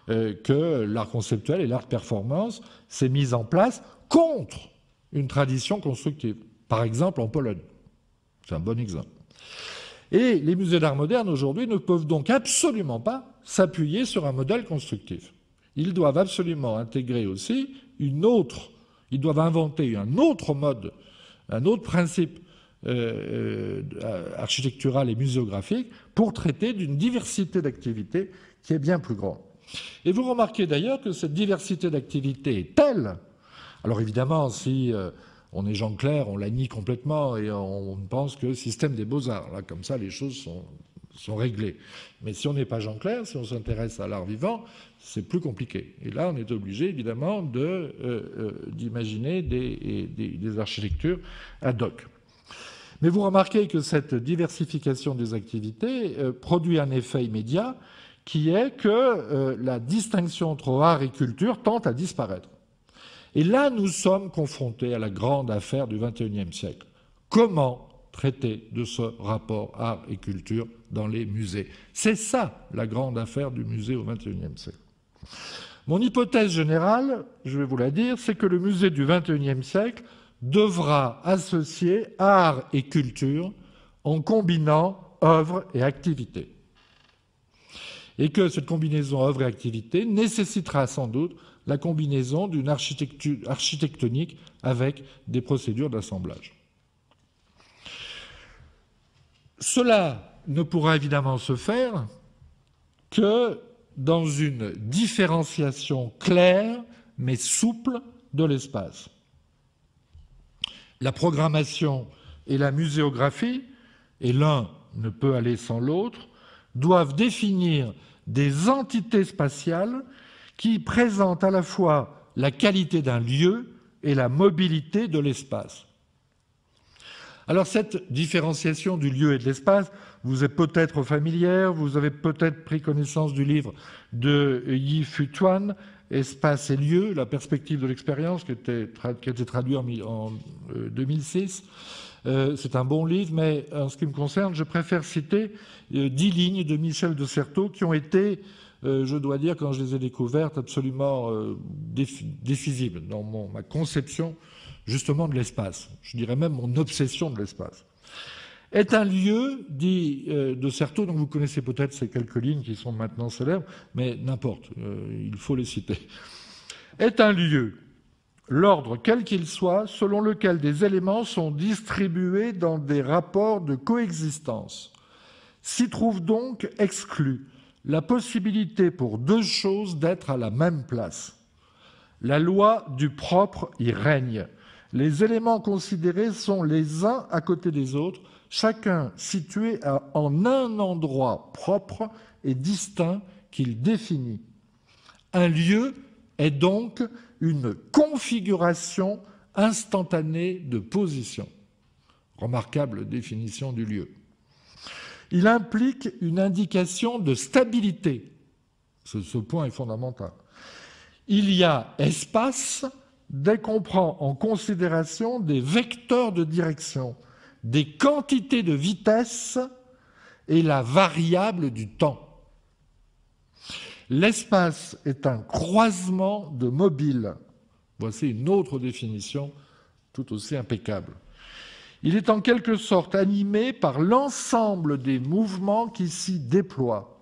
[SPEAKER 1] que l'art conceptuel et l'art performance s'est mis en place contre une tradition constructive. Par exemple, en Pologne. C'est un bon exemple. Et les musées d'art moderne, aujourd'hui, ne peuvent donc absolument pas s'appuyer sur un modèle constructif. Ils doivent absolument intégrer aussi ils doivent inventer un autre mode, un autre principe architectural et muséographique pour traiter d'une diversité d'activités qui est bien plus grande. Et vous remarquez d'ailleurs que cette diversité d'activités est telle, alors évidemment, si on est Jean Clair, on la nie complètement et on pense que système des beaux-arts, là, comme ça, les choses sont réglées. Mais si on n'est pas Jean Clair, si on s'intéresse à l'art vivant, c'est plus compliqué. Et là, on est obligé, évidemment, d'imaginer des architectures ad hoc. Mais vous remarquez que cette diversification des activités produit un effet immédiat qui est que la distinction entre art et culture tend à disparaître. Et là, nous sommes confrontés à la grande affaire du XXIe siècle. Comment traiter de ce rapport art et culture dans les musées? C'est ça, la grande affaire du musée au XXIe siècle. Mon hypothèse générale, je vais vous la dire, c'est que le musée du XXIe siècle devra associer art et culture en combinant œuvre et activité. Et que cette combinaison œuvre et activité nécessitera sans doute la combinaison d'une architecture architectonique avec des procédures d'assemblage. Cela ne pourra évidemment se faire que dans une différenciation claire mais souple de l'espace. La programmation et la muséographie, et l'un ne peut aller sans l'autre, doivent définir des entités spatiales qui présentent à la fois la qualité d'un lieu et la mobilité de l'espace. Alors cette différenciation du lieu et de l'espace vous est peut-être familière, vous avez peut-être pris connaissance du livre de Yi Fu Tuan, Espace et lieu, la perspective de l'expérience, qui a été traduit en 2006. C'est un bon livre, mais en ce qui me concerne, je préfère citer 10 lignes de Michel de Certeau qui ont été, je dois dire, quand je les ai découvertes, absolument décisives dans ma conception justement de l'espace. Je dirais même mon obsession de l'espace. Est un lieu, dit de Certeau, dont vous connaissez peut-être ces quelques lignes qui sont maintenant célèbres, mais n'importe, il faut les citer. Est un lieu, l'ordre quel qu'il soit, selon lequel des éléments sont distribués dans des rapports de coexistence. S'y trouve donc exclue la possibilité pour deux choses d'être à la même place. La loi du propre y règne. Les éléments considérés sont les uns à côté des autres, chacun situé en un endroit propre et distinct qu'il définit. Un lieu est donc une configuration instantanée de position. Remarquable définition du lieu. Il implique une indication de stabilité. Ce point est fondamental. Il y a espace dès qu'on prend en considération des vecteurs de direction, des quantités de vitesse et la variable du temps. L'espace est un croisement de mobiles. Voici une autre définition tout aussi impeccable. Il est en quelque sorte animé par l'ensemble des mouvements qui s'y déploient.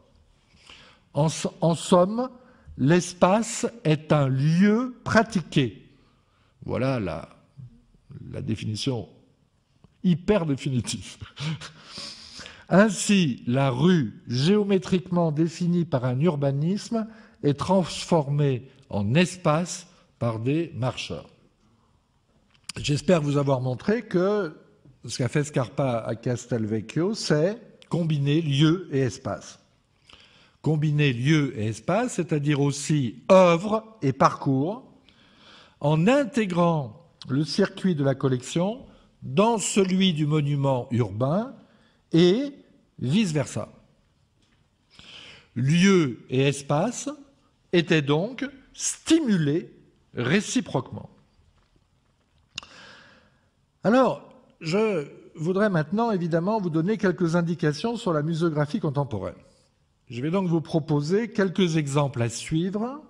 [SPEAKER 1] En somme, l'espace est un lieu pratiqué. Voilà la définition hyper définitive. Ainsi, la rue, géométriquement définie par un urbanisme, est transformée en espace par des marcheurs. J'espère vous avoir montré que ce qu'a fait Scarpa à Castelvecchio, c'est combiner lieu et espace. Combiner lieu et espace, c'est-à-dire aussi œuvre et parcours, en intégrant le circuit de la collection dans celui du monument urbain et vice-versa. Lieu et espace étaient donc stimulés réciproquement. Alors, je voudrais maintenant évidemment vous donner quelques indications sur la muséographie contemporaine. Je vais donc vous proposer quelques exemples à suivre,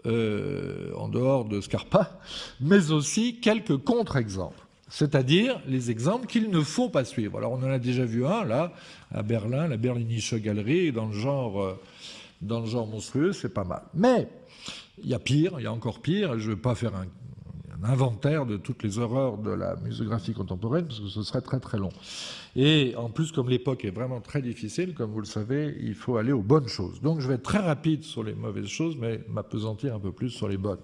[SPEAKER 1] en dehors de Scarpa, mais aussi quelques contre-exemples, c'est-à-dire les exemples qu'il ne faut pas suivre. Alors on en a déjà vu un, là, à Berlin, la Berlinische Galerie, dans le genre monstrueux, c'est pas mal. Mais il y a pire, il y a encore pire, je ne vais pas faire un inventaire de toutes les horreurs de la muséographie contemporaine, parce que ce serait très très long. Et en plus, comme l'époque est vraiment très difficile, comme vous le savez, il faut aller aux bonnes choses. Donc je vais être très rapide sur les mauvaises choses, mais m'appesantir un peu plus sur les bonnes.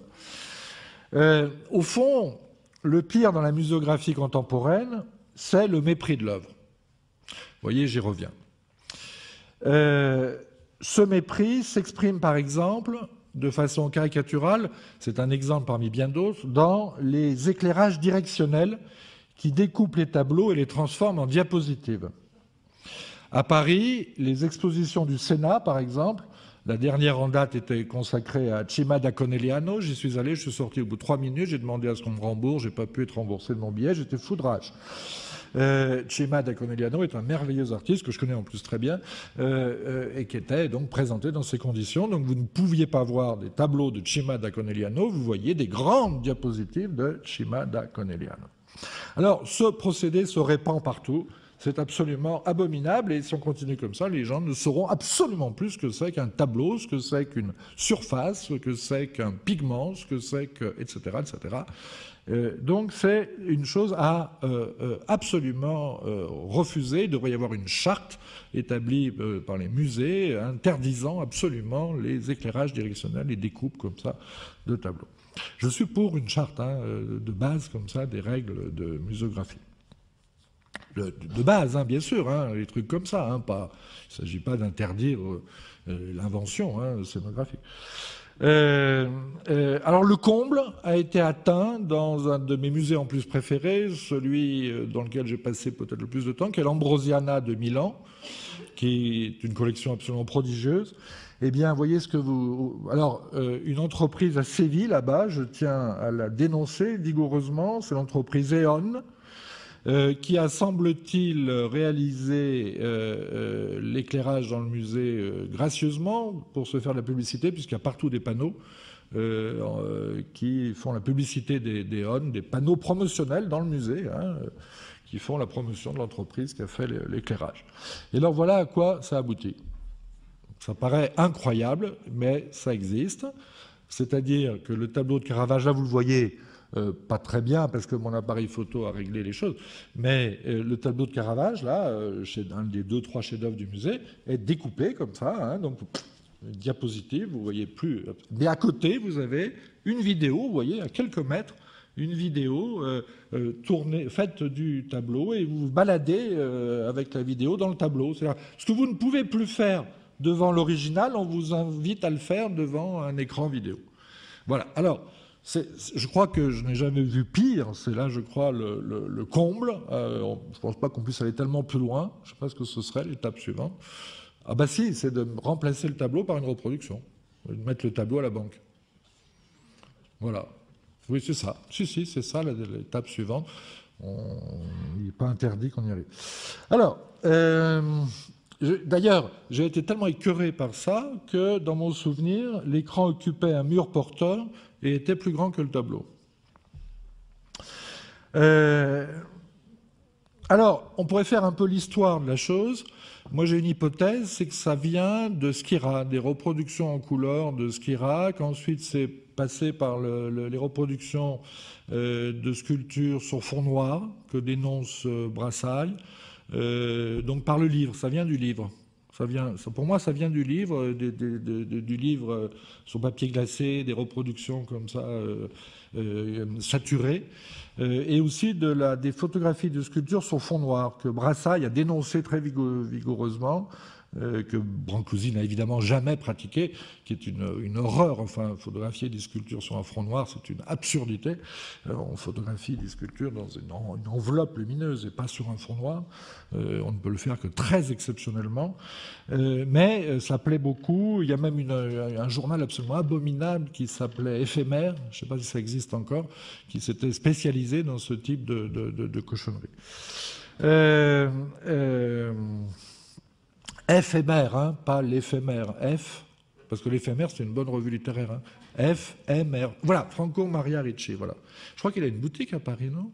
[SPEAKER 1] Au fond, le pire dans la muséographie contemporaine, c'est le mépris de l'œuvre. Vous voyez, j'y reviens. Ce mépris s'exprime par exemple de façon caricaturale, c'est un exemple parmi bien d'autres, dans les éclairages directionnels qui découpent les tableaux et les transforment en diapositives. À Paris, les expositions du Sénat, par exemple, la dernière en date était consacrée à Cima da Conegliano. J'y suis allé, je suis sorti au bout de 3 minutes, j'ai demandé à ce qu'on me rembourse, j'ai pas pu être remboursé de mon billet, j'étais fou de rage. Cima da Conegliano est un merveilleux artiste que je connais en plus très bien et qui était donc présenté dans ces conditions. Donc vous ne pouviez pas voir des tableaux de Cima da Conegliano, vous voyez des grandes diapositives de Cima da Conegliano. Alors ce procédé se répand partout. C'est absolument abominable et si on continue comme ça, les gens ne sauront absolument plus ce que c'est qu'un tableau, ce que c'est qu'une surface, ce que c'est qu'un pigment, ce que c'est que... etc. etc. Donc c'est une chose à absolument refuser. Il devrait y avoir une charte établie par les musées interdisant absolument les éclairages directionnels, les découpes comme ça de tableaux. Je suis pour une charte de base comme ça, des règles de muséographie. De base, hein, bien sûr, hein, les trucs comme ça. Hein, pas, il ne s'agit pas d'interdire l'invention scénographique. Alors le comble a été atteint dans un de mes musées en plus préférés, celui dans lequel j'ai passé peut-être le plus de temps, qui est l'Ambrosiana de Milan, qui est une collection absolument prodigieuse. Eh bien, voyez ce que vous... Alors, une entreprise à Séville, là-bas, je tiens à la dénoncer vigoureusement, c'est l'entreprise E.ON, qui a, semble-t-il, réalisé l'éclairage dans le musée gracieusement pour se faire de la publicité, puisqu'il y a partout des panneaux qui font la publicité des ON, des panneaux promotionnels dans le musée, hein, qui font la promotion de l'entreprise qui a fait l'éclairage. Et alors voilà à quoi ça aboutit. Ça paraît incroyable, mais ça existe. C'est-à-dire que le tableau de Caravage, là vous le voyez, pas très bien parce que mon appareil photo a réglé les choses, mais le tableau de Caravage, là, chez un des 2-3 chefs-d'œuvre du musée, est découpé comme ça, hein, donc une diapositive, vous voyez plus. Mais à côté, vous avez une vidéo, vous voyez, à quelques mètres, une vidéo tournée, faite du tableau, et vous vous baladez avec la vidéo dans le tableau. C'est-à-dire, ce que vous ne pouvez plus faire devant l'original, on vous invite à le faire devant un écran vidéo. Voilà. Alors, je crois que je n'ai jamais vu pire. C'est là, je crois, le comble. Je ne pense pas qu'on puisse aller tellement plus loin. Je ne sais pas ce que ce serait l'étape suivante. Ah bah si, c'est de remplacer le tableau par une reproduction. De mettre le tableau à la banque. Voilà. Oui, c'est ça. Si, c'est ça l'étape suivante. Il n'est pas interdit qu'on y arrive. Alors... D'ailleurs, j'ai été tellement écœuré par ça que, dans mon souvenir, l'écran occupait un mur porteur et était plus grand que le tableau. Alors, on pourrait faire un peu l'histoire de la chose. Moi, j'ai une hypothèse, c'est que ça vient de Schira, des reproductions en couleur de Schira, qu'ensuite c'est passé par les reproductions de sculptures sur fond noir que dénonce Brassailles. Donc par le livre, ça vient du livre. Pour moi, ça vient du livre, du livre sur papier glacé, des reproductions comme ça, saturées, et aussi des photographies de sculptures sur fond noir, que Brassailles a dénoncé très vigoureusement, que Brancusi n'a évidemment jamais pratiqué, qui est une horreur. Enfin, photographier des sculptures sur un fond noir, c'est une absurdité. On photographie des sculptures dans une enveloppe lumineuse et pas sur un fond noir. On ne peut le faire que très exceptionnellement. Mais ça plaît beaucoup. Il y a même un journal absolument abominable qui s'appelait Éphémère, je ne sais pas si ça existe encore, qui s'était spécialisé dans ce type de cochonnerie. Éphémère, hein, pas l'éphémère, F, parce que l'éphémère, c'est une bonne revue littéraire. Hein. F-M-R. Voilà, Franco Maria Ricci, voilà. Je crois qu'il a une boutique à Paris, non?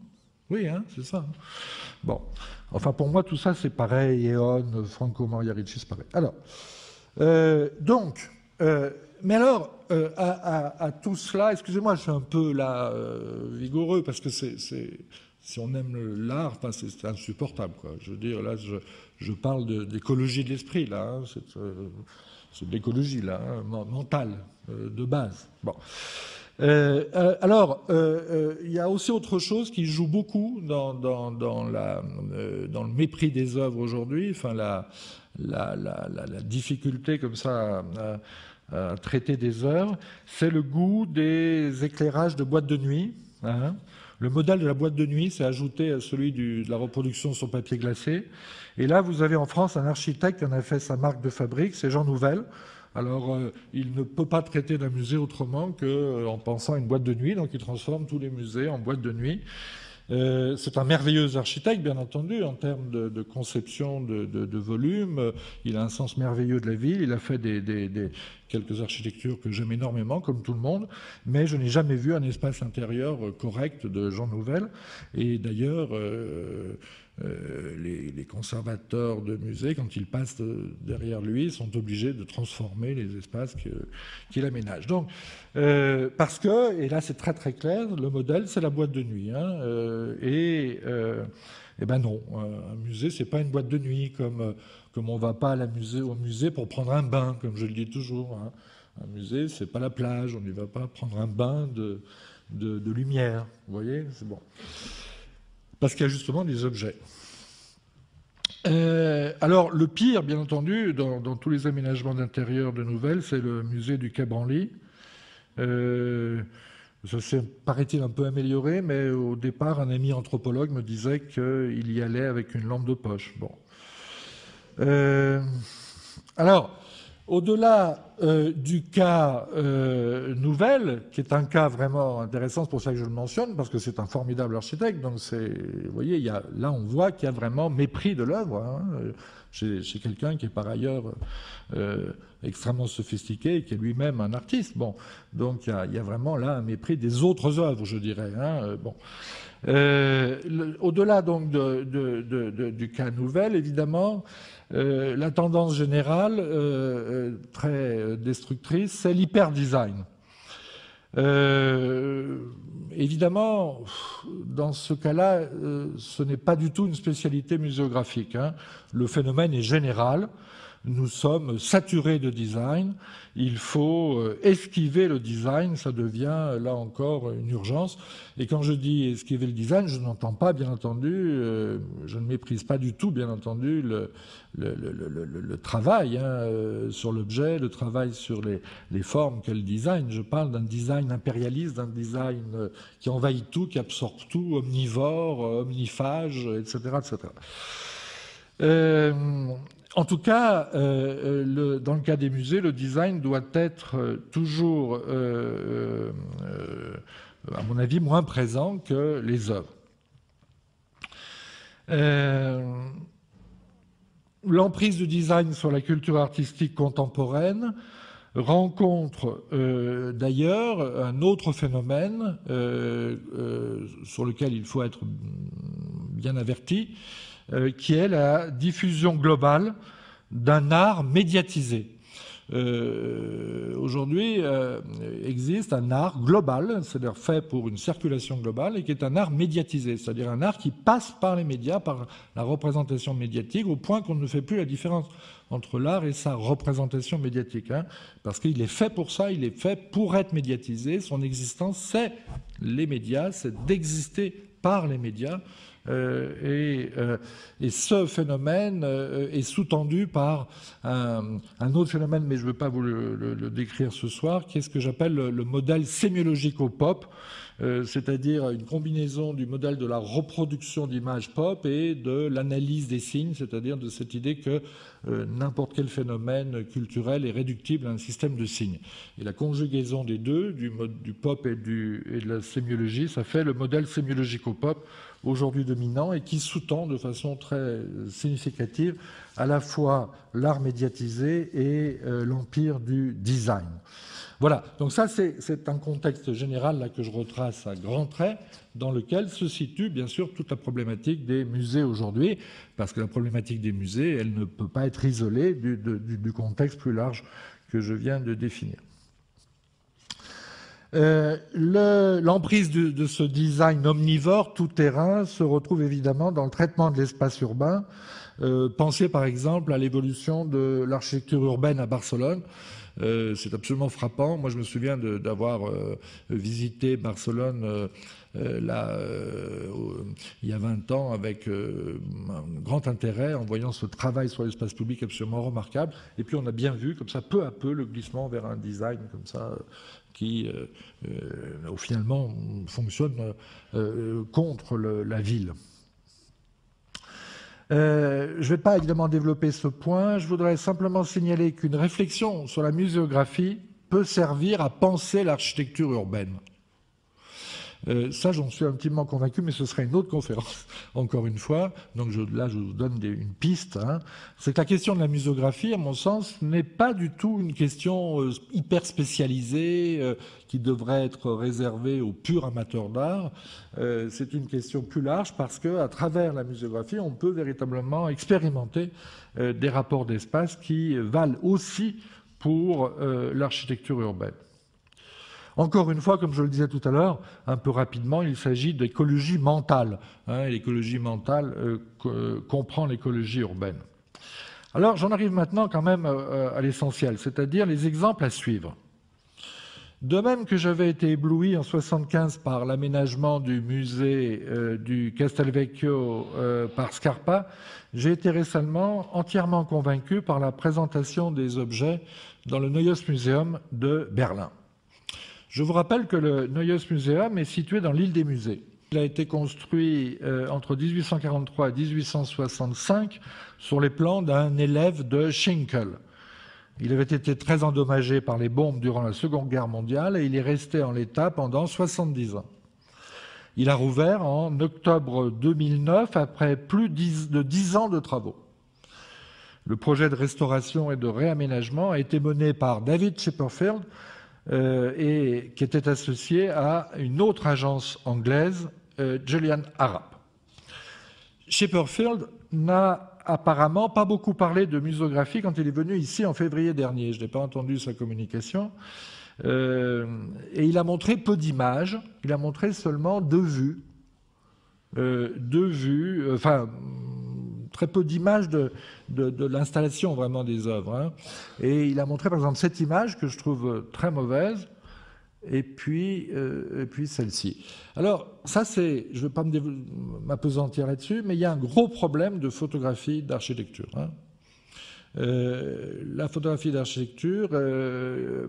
[SPEAKER 1] Oui, hein, c'est ça. Hein. Bon, enfin, pour moi, tout ça, c'est pareil. E.ON, Franco Maria Ricci, c'est pareil. Alors, donc, Mais alors, à tout cela, excusez-moi, je suis un peu là vigoureux, parce que si on aime l'art, enfin, c'est insupportable, quoi. Je veux dire, là, je parle d'écologie de l'esprit, là. Hein, c'est de l'écologie, là, hein, mentale, de base. Bon. Alors, il y a aussi autre chose qui joue beaucoup dans le mépris des œuvres aujourd'hui, enfin, la difficulté comme ça à traiter des œuvres, c'est le goût des éclairages de boîte de nuit. Hein. Le modèle de la boîte de nuit s'est ajouté à celui de la reproduction sur papier glacé. Et là, vous avez en France un architecte qui en a fait sa marque de fabrique, c'est Jean Nouvel. Alors, il ne peut pas traiter d'un musée autrement qu'en pensant à une boîte de nuit, donc il transforme tous les musées en boîte de nuit. C'est un merveilleux architecte, bien entendu, en termes de conception de volume. Il a un sens merveilleux de la ville. Il a fait quelques architectures que j'aime énormément, comme tout le monde, mais je n'ai jamais vu un espace intérieur correct de Jean Nouvel. Et d'ailleurs, les conservateurs de musées, quand ils passent derrière lui, sont obligés de transformer les espaces qu'il aménage. Donc, parce que, et là c'est très très clair, le modèle c'est la boîte de nuit. Hein, et ben non, un musée c'est pas une boîte de nuit comme on va pas au musée pour prendre un bain, comme je le dis toujours. Hein. Un musée c'est pas la plage, on n'y va pas prendre un bain de lumière. Vous voyez, c'est bon. Parce qu'il y a justement des objets. Alors, le pire, bien entendu, dans tous les aménagements d'intérieur de Nouvelle, c'est le musée du Quai Branly. Ça s'est, paraît-il, un peu amélioré, mais au départ, un ami anthropologue me disait qu'il y allait avec une lampe de poche. Bon. Alors, au-delà du cas Nouvel, qui est un cas vraiment intéressant, c'est pour ça que je le mentionne, parce que c'est un formidable architecte, donc vous voyez, là on voit qu'il y a vraiment mépris de l'œuvre, hein, chez quelqu'un qui est par ailleurs extrêmement sophistiqué et qui est lui-même un artiste. Bon, donc il y a vraiment là un mépris des autres œuvres, je dirais. Hein, bon. Au-delà donc du cas Nouvel, évidemment, la tendance générale très destructrice, c'est l'hyper-design. Évidemment, dans ce cas-là, ce n'est pas du tout une spécialité muséographique. Hein. Le phénomène est général. Nous sommes saturés de design. Il faut esquiver le design. Ça devient, là encore, une urgence. Et quand je dis esquiver le design, je n'entends pas, bien entendu, je ne méprise pas du tout, bien entendu, le travail hein, sur l'objet, le travail sur les formes qu'est le design. Je parle d'un design impérialiste, d'un design qui envahit tout, qui absorbe tout, omnivore, omniphage, etc. etc. En tout cas, dans le cas des musées, le design doit être toujours, à mon avis, moins présent que les œuvres. L'emprise du design sur la culture artistique contemporaine rencontre d'ailleurs un autre phénomène sur lequel il faut être bien averti, qui est la diffusion globale d'un art médiatisé. Aujourd'hui, existe un art global, c'est-à-dire fait pour une circulation globale, et qui est un art médiatisé, c'est-à-dire un art qui passe par les médias, par la représentation médiatique, au point qu'on ne fait plus la différence entre l'art et sa représentation médiatique. Hein, parce qu'il est fait pour ça, il est fait pour être médiatisé. Son existence, c'est les médias, c'est d'exister par les médias. Et ce phénomène est sous-tendu par un autre phénomène, mais je ne veux pas vous le décrire ce soir, qui est ce que j'appelle le modèle sémiologico-pop, c'est-à-dire une combinaison du modèle de la reproduction d'images pop et de l'analyse des signes, c'est-à-dire de cette idée que n'importe quel phénomène culturel est réductible à un système de signes. Et la conjugaison des deux, du pop et de la sémiologie, ça fait le modèle sémiologico-pop, aujourd'hui dominant et qui sous-tend de façon très significative à la fois l'art médiatisé et l'empire du design. Voilà, donc ça c'est un contexte général là, que je retrace à grands traits, dans lequel se situe bien sûr toute la problématique des musées aujourd'hui, parce que la problématique des musées, elle ne peut pas être isolée du contexte plus large que je viens de définir. L'emprise de ce design omnivore, tout-terrain, se retrouve évidemment dans le traitement de l'espace urbain. Pensez par exemple à l'évolution de l'architecture urbaine à Barcelone. C'est absolument frappant. Moi, je me souviens d'avoir visité Barcelone il y a 20 ans avec un grand intérêt en voyant ce travail sur l'espace public absolument remarquable. Et puis, on a bien vu, comme ça, peu à peu, le glissement vers un design comme ça qui, finalement, fonctionne contre la ville. Je ne vais pas évidemment développer ce point. Je voudrais simplement signaler qu'une réflexion sur la muséographie peut servir à penser l'architecture urbaine. Ça, j'en suis intimement convaincu, mais ce serait une autre conférence, encore une fois. Donc là, je vous donne une piste. Hein. C'est que la question de la muséographie, à mon sens, n'est pas du tout une question hyper spécialisée qui devrait être réservée aux purs amateurs d'art. C'est une question plus large parce qu'à travers la muséographie, on peut véritablement expérimenter des rapports d'espace qui valent aussi pour l'architecture urbaine. Encore une fois, comme je le disais tout à l'heure, un peu rapidement, il s'agit d'écologie mentale. Hein, l'écologie mentale comprend l'écologie urbaine. Alors, j'en arrive maintenant quand même à l'essentiel, c'est-à-dire les exemples à suivre. De même que j'avais été ébloui en 1975 par l'aménagement du musée du Castelvecchio par Scarpa, j'ai été récemment entièrement convaincu par la présentation des objets dans le Neues Museum de Berlin. Je vous rappelle que le Neues Museum est situé dans l'île des musées. Il a été construit entre 1843 et 1865 sur les plans d'un élève de Schinkel. Il avait été très endommagé par les bombes durant la Seconde Guerre mondiale et il est resté en l'état pendant 70 ans. Il a rouvert en octobre 2009 après plus de 10 ans de travaux. Le projet de restauration et de réaménagement a été mené par David Chipperfield, et qui était associé à une autre agence anglaise, Julian Harrap. Chipperfield n'a apparemment pas beaucoup parlé de muséographie quand il est venu ici en février dernier. Je n'ai pas entendu sa communication. Et il a montré peu d'images. Il a montré seulement deux vues, enfin très peu d'images de l'installation vraiment des œuvres. Hein. Et il a montré par exemple cette image que je trouve très mauvaise, et puis celle-ci. Alors ça c'est, je ne vais pas m'appesantir là-dessus, mais il y a un gros problème de photographie d'architecture. Hein. La photographie d'architecture ne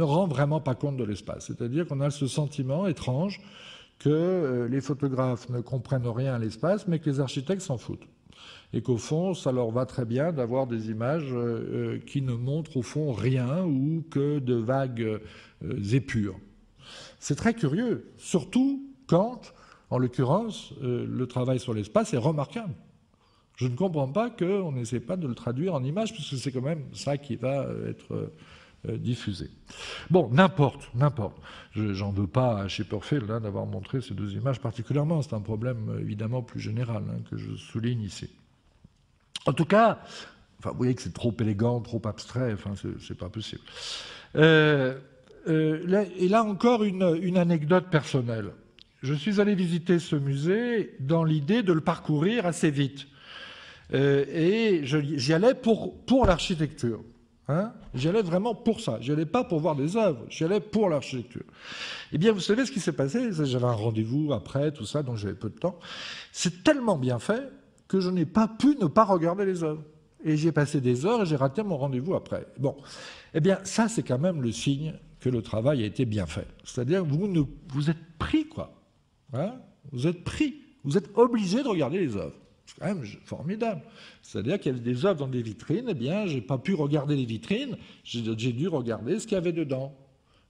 [SPEAKER 1] rend vraiment pas compte de l'espace. C'est-à-dire qu'on a ce sentiment étrange que les photographes ne comprennent rien à l'espace, mais que les architectes s'en foutent. Et qu'au fond, ça leur va très bien d'avoir des images qui ne montrent au fond rien ou que de vagues épures. C'est très curieux, surtout quand, en l'occurrence, le travail sur l'espace est remarquable. Je ne comprends pas qu'on n'essaie pas de le traduire en images, puisque c'est quand même ça qui va être diffusé. Bon, n'importe. J'en veux pas à Chipperfield d'avoir montré ces deux images particulièrement. C'est un problème évidemment plus général que je souligne ici. En tout cas, enfin, vous voyez que c'est trop élégant, trop abstrait. Enfin, c'est pas possible. Et là encore une anecdote personnelle. Je suis allé visiter ce musée dans l'idée de le parcourir assez vite. Et j'y allais pour l'architecture. Hein, j'y allais vraiment pour ça. J'y allais pas pour voir des œuvres. J'y allais pour l'architecture. Eh bien, vous savez ce qui s'est passé? J'avais un rendez-vous après, tout ça, donc j'avais peu de temps. C'est tellement bien fait que je n'ai pas pu ne pas regarder les œuvres. Et j'ai passé des heures et j'ai raté mon rendez-vous après. Bon. Eh bien, ça, c'est quand même le signe que le travail a été bien fait. C'est-à-dire que vous êtes pris, quoi. Hein, vous êtes pris. Vous êtes obligé de regarder les œuvres. C'est quand même formidable. C'est-à-dire qu'il y avait des œuvres dans des vitrines, eh bien, je n'ai pas pu regarder les vitrines, j'ai dû regarder ce qu'il y avait dedans.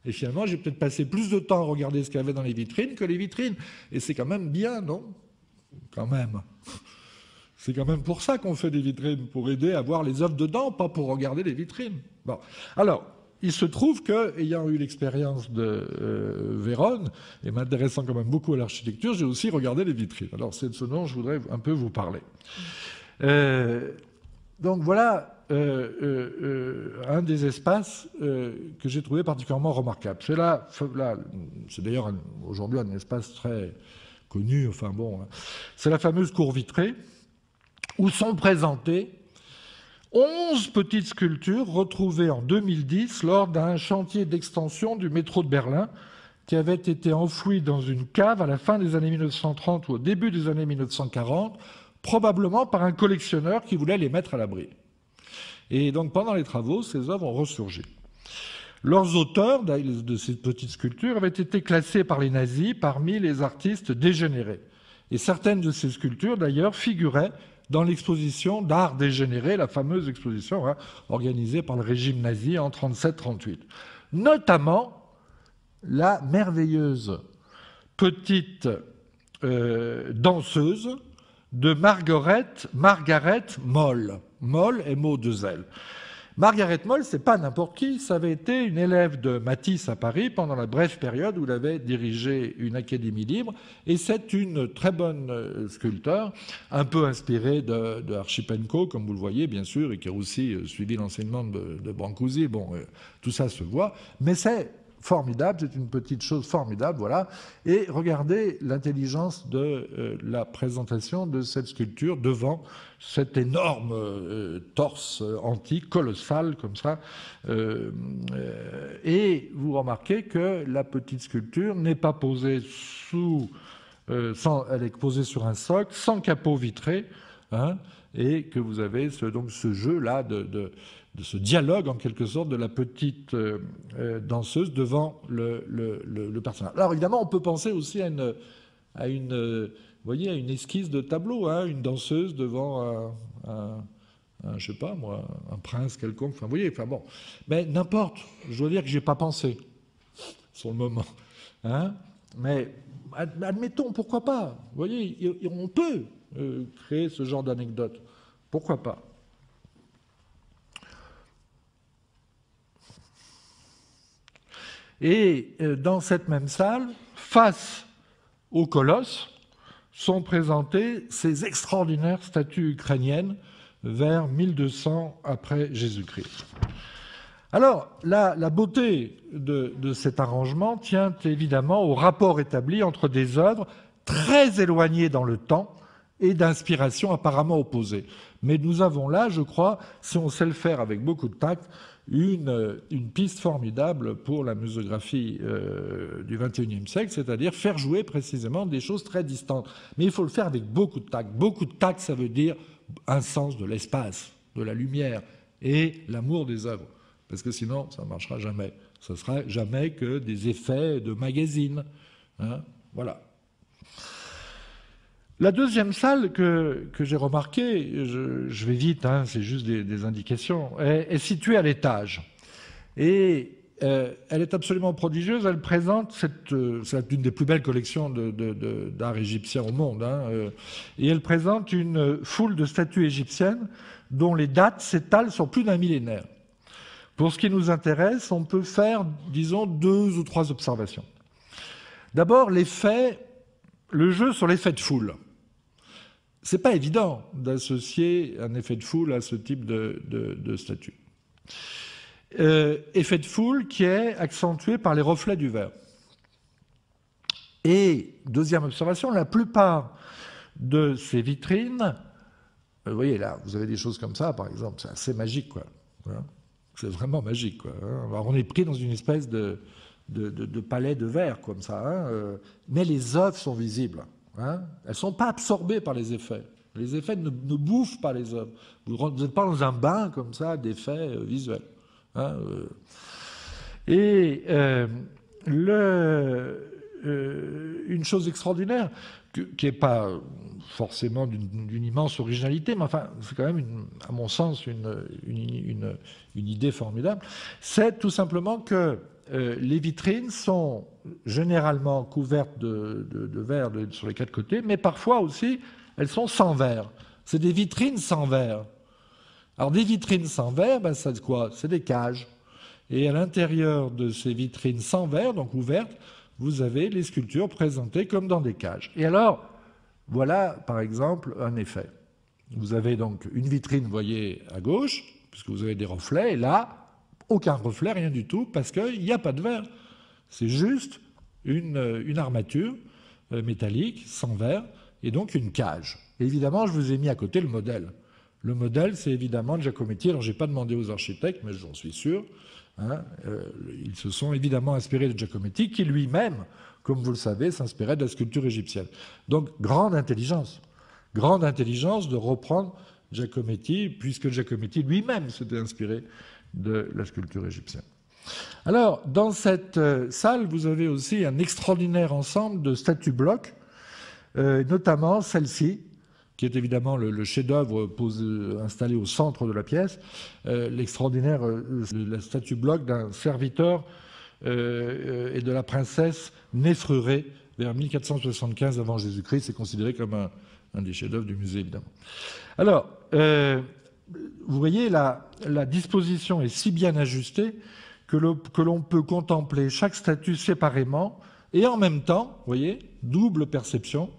[SPEAKER 1] Et finalement, j'ai peut-être passé plus de temps à regarder ce qu'il y avait dans les vitrines que les vitrines. Et c'est quand même bien, non? Quand même. C'est quand même pour ça qu'on fait des vitrines, pour aider à voir les œuvres dedans, pas pour regarder les vitrines. Bon. Alors, il se trouve que, ayant eu l'expérience de Vérone, et m'intéressant quand même beaucoup à l'architecture, j'ai aussi regardé les vitrines. Alors, c'est de ce dont je voudrais un peu vous parler. Donc voilà un des espaces que j'ai trouvé particulièrement remarquable. C'est d'ailleurs aujourd'hui un espace très connu, enfin bon, hein. C'est la fameuse cour vitrée, où sont présentées 11 petites sculptures retrouvées en 2010 lors d'un chantier d'extension du métro de Berlin qui avait été enfoui dans une cave à la fin des années 1930 ou au début des années 1940, probablement par un collectionneur qui voulait les mettre à l'abri. Et donc pendant les travaux, ces œuvres ont ressurgi. Leurs auteurs de ces petites sculptures avaient été classés par les nazis parmi les artistes dégénérés. Et certaines de ces sculptures, d'ailleurs, figuraient dans l'exposition d'art dégénéré, la fameuse exposition organisée par le régime nazi en 1937-1938. Notamment la merveilleuse petite danseuse de Margaret Moll. Moll, M-O-2-L. Margaret Moll, c'est pas n'importe qui, ça avait été une élève de Matisse à Paris pendant la brève période où elle avait dirigé une académie libre, et c'est une très bonne sculpteur, un peu inspirée de Archipenko, comme vous le voyez, bien sûr, et qui a aussi suivi l'enseignement de Brancusi. Bon, tout ça se voit, mais c'est formidable, c'est une petite chose formidable, voilà. Et regardez l'intelligence de la présentation de cette sculpture devant cet énorme torse antique, colossal, comme ça. Et vous remarquez que la petite sculpture n'est pas posée elle est posée sur un socle, sans capot vitré, hein, et que vous avez donc ce jeu-là de ce dialogue, en quelque sorte, de la petite danseuse devant le personnage. Alors, évidemment, on peut penser aussi à une esquisse de tableau, hein, une danseuse devant je sais pas moi, un prince quelconque. Enfin, vous voyez, enfin bon. Mais n'importe, je dois dire que je n'y ai pas pensé sur le moment. Hein, mais admettons, pourquoi pas. Vous voyez, on peut créer ce genre d'anecdote. Pourquoi pas. Et dans cette même salle, face au colosse, sont présentées ces extraordinaires statues ukrainiennes vers 1200 après Jésus-Christ. Alors, la beauté de cet arrangement tient évidemment au rapport établi entre des œuvres très éloignées dans le temps et d'inspiration apparemment opposées. Mais nous avons là, je crois, si on sait le faire avec beaucoup de tact, une piste formidable pour la muséographie du XXIe siècle, c'est-à-dire faire jouer précisément des choses très distantes. Mais il faut le faire avec beaucoup de tact. Beaucoup de tact, ça veut dire un sens de l'espace, de la lumière et l'amour des œuvres. Parce que sinon, ça ne marchera jamais. Ce ne sera jamais que des effets de magazine. Hein, voilà. La deuxième salle que j'ai remarquée, je vais vite, hein, c'est juste des indications, est située à l'étage. Et elle est absolument prodigieuse. Elle présente c'est une des plus belles collections d'art égyptien au monde. Hein, et elle présente une foule de statues égyptiennes dont les dates s'étalent sur plus d'un millénaire. Pour ce qui nous intéresse, on peut faire, disons, 2 ou 3 observations. D'abord, le jeu sur l'effet de foule. C'est pas évident d'associer un effet de foule à ce type de statue. Effet de foule qui est accentué par les reflets du verre. Et deuxième observation, la plupart de ces vitrines, vous voyez là, vous avez des choses comme ça, par exemple, c'est assez magique, quoi. Voilà. C'est vraiment magique, quoi. Alors, on est pris dans une espèce de palais de verre, comme ça, hein, mais les œuvres sont visibles. Hein, elles ne sont pas absorbées par les effets. Les effets ne bouffent pas les œuvres. Vous n'êtes pas dans un bain comme ça d'effets visuels. Hein, une chose extraordinaire, qui n'est pas forcément d'une immense originalité, mais enfin, c'est quand même, à mon sens, une idée formidable, c'est tout simplement que les vitrines sont généralement couvertes de verre sur les 4 côtés, mais parfois aussi, elles sont sans verre. C'est des vitrines sans verre. Alors, des vitrines sans verre, ben, c'est quoi? C'est des cages. Et à l'intérieur de ces vitrines sans verre, donc ouvertes, vous avez les sculptures présentées comme dans des cages. Et alors, voilà, par exemple, un effet. Vous avez donc une vitrine, vous voyez, à gauche, puisque vous avez des reflets, et là, aucun reflet, rien du tout, parce qu'il n'y a pas de verre. C'est juste une armature métallique, sans verre, et donc une cage. Et évidemment, je vous ai mis à côté le modèle. Le modèle, c'est évidemment Giacometti. Alors, je n'ai pas demandé aux architectes, mais j'en suis sûr. Ils se sont évidemment inspirés de Giacometti, qui lui-même, comme vous le savez, s'inspirait de la sculpture égyptienne. Donc, grande intelligence de reprendre Giacometti, puisque Giacometti lui-même s'était inspiré de la sculpture égyptienne. Alors, dans cette salle, vous avez aussi un extraordinaire ensemble de statues-blocs, notamment celle-ci, qui est évidemment le chef-d'œuvre installé au centre de la pièce, l'extraordinaire la statue-bloc d'un serviteur et de la princesse Nefruré vers 1475 avant Jésus-Christ. C'est considéré comme un des chefs-d'œuvre du musée, évidemment. Alors, vous voyez, la disposition est si bien ajustée que l'on peut contempler chaque statue séparément et en même temps, vous voyez, double perception,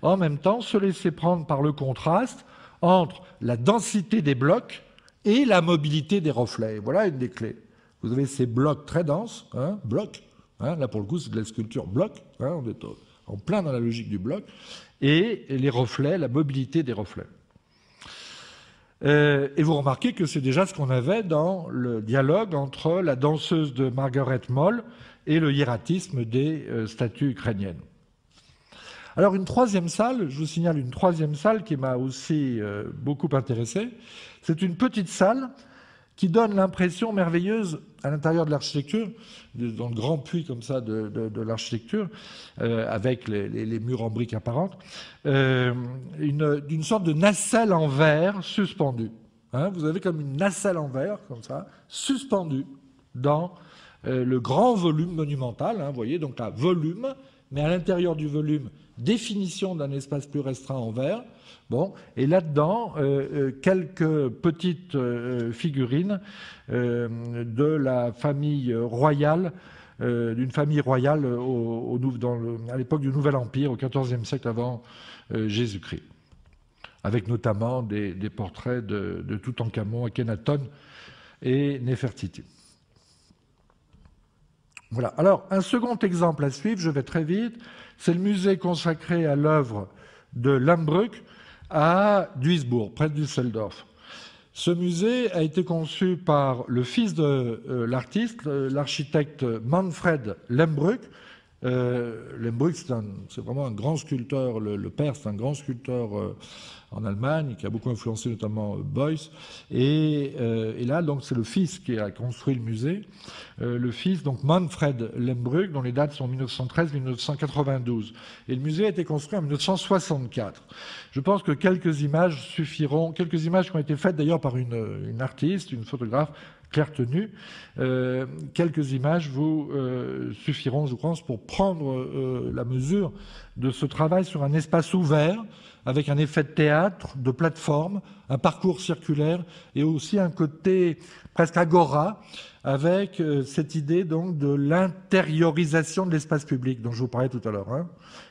[SPEAKER 1] en même temps se laisser prendre par le contraste entre la densité des blocs et la mobilité des reflets. Voilà une des clés. Vous avez ces blocs très denses, blocs, là pour le coup c'est de la sculpture bloc, on est en plein dans la logique du bloc, et les reflets, la mobilité des reflets. Et vous remarquez que c'est déjà ce qu'on avait dans le dialogue entre la danseuse de Margaret Moll et le hiératisme des statues ukrainiennes. Alors une troisième salle, je vous signale une troisième salle qui m'a aussi beaucoup intéressé. C'est une petite salle qui donne l'impression merveilleuse à l'intérieur de l'architecture, dans le grand puits comme ça de l'architecture, avec les murs en briques apparentes, d'une sorte de nacelle en verre suspendue. Vous avez comme une nacelle en verre, comme ça, suspendue dans le grand volume monumental. Vous voyez, donc là, volume, mais à l'intérieur du volume, définition d'un espace plus restreint en verre. Bon, et là-dedans, quelques petites figurines de la famille royale, d'une famille royale à l'époque du Nouvel Empire, au XIVe siècle avant Jésus-Christ, avec notamment des portraits de Toutankhamon, Akhenaton et Néfertiti. Voilà. Alors, un second exemple à suivre, je vais très vite, c'est le musée consacré à l'œuvre de Lembrück à Duisbourg, près de Düsseldorf. Ce musée a été conçu par le fils de l'artiste, l'architecte Manfred Lembrück. Lembrück, c'est vraiment un grand sculpteur, le père, c'est un grand sculpteur en Allemagne, qui a beaucoup influencé notamment Beuys. Et là, donc, c'est le fils qui a construit le musée. Le fils, donc Manfred Lembrück, dont les dates sont 1913-1992. Et le musée a été construit en 1964. Je pense que quelques images suffiront, quelques images qui ont été faites d'ailleurs par une artiste, une photographe, Claire Tenue. Quelques images vous suffiront, je pense, pour prendre la mesure de ce travail sur un espace ouvert, avec un effet de théâtre, de plateforme, un parcours circulaire et aussi un côté presque agora, avec cette idée donc de l'intériorisation de l'espace public dont je vous parlais tout à l'heure,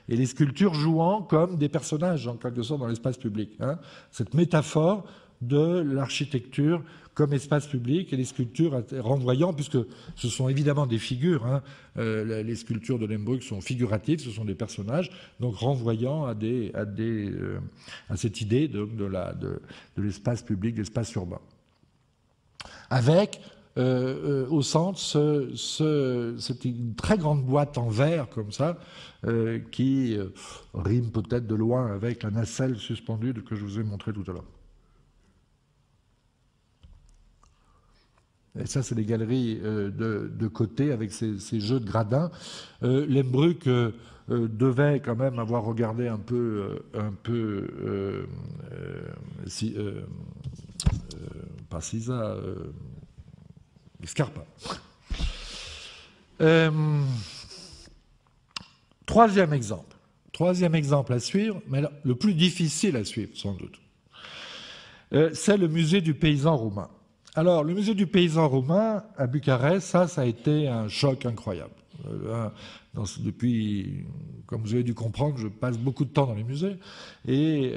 [SPEAKER 1] et les sculptures jouant comme des personnages en quelque sorte dans l'espace public. Cette métaphore de l'architecture comme espace public et les sculptures renvoyant, puisque ce sont évidemment des figures, les sculptures de Lembrück sont figuratives, ce sont des personnages, donc renvoyant à cette idée de l'espace public, de l'espace urbain. Avec au centre cette très grande boîte en verre comme ça, qui rime peut-être de loin avec la nacelle suspendue que je vous ai montré tout à l'heure. Et ça, c'est les galeries de côté avec ces jeux de gradins. Lembrück devait quand même avoir regardé un peu pas Sisa, Scarpa. Troisième exemple à suivre, mais le plus difficile à suivre sans doute, c'est le musée du paysan roumain. Alors, le musée du paysan roumain à Bucarest, ça a été un choc incroyable. Depuis, comme vous avez dû comprendre, je passe beaucoup de temps dans les musées. Et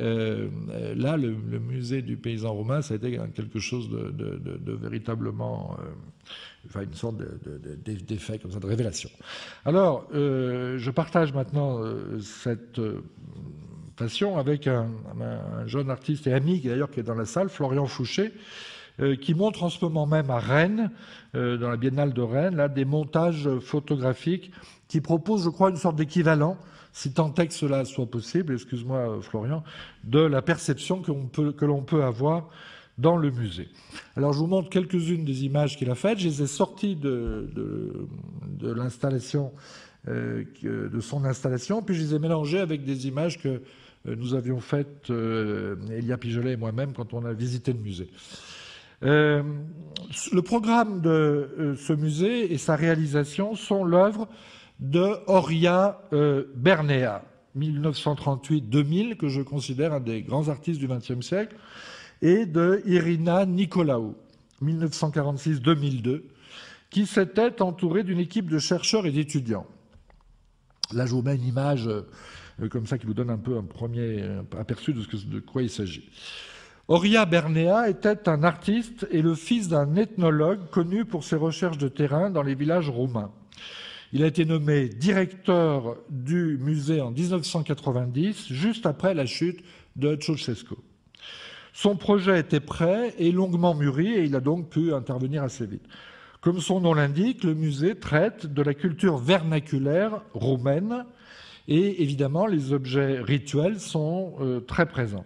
[SPEAKER 1] là, le musée du paysan roumain, ça a été quelque chose de véritablement... enfin, une sorte d'effet comme ça, de révélation. Alors, je partage maintenant cette passion avec un jeune artiste et ami, d'ailleurs, qui est dans la salle, Florian Fouché, qui montre en ce moment même à Rennes, dans la Biennale de Rennes, là, des montages photographiques qui proposent, je crois, une sorte d'équivalent, si tant est que cela soit possible, excuse-moi Florian, de la perception que l'on peut avoir dans le musée. Alors je vous montre quelques-unes des images qu'il a faites. Je les ai sorties de l'installation, de son installation, puis je les ai mélangées avec des images que nous avions faites, Elia Pigelet et moi-même, quand on a visité le musée. Le programme de ce musée et sa réalisation sont l'œuvre de Horia Bernea, 1938-2000, que je considère un des grands artistes du XXe siècle, et de Irina Nicolaou, 1946-2002, qui s'était entourée d'une équipe de chercheurs et d'étudiants. Là, je vous mets une image comme ça qui vous donne un peu un premier aperçu de quoi il s'agit. Horia Bernea était un artiste et le fils d'un ethnologue connu pour ses recherches de terrain dans les villages roumains. Il a été nommé directeur du musée en 1990, juste après la chute de Ceausescu. Son projet était prêt et longuement mûri, et il a donc pu intervenir assez vite. Comme son nom l'indique, le musée traite de la culture vernaculaire roumaine, et évidemment, les objets rituels sont très présents.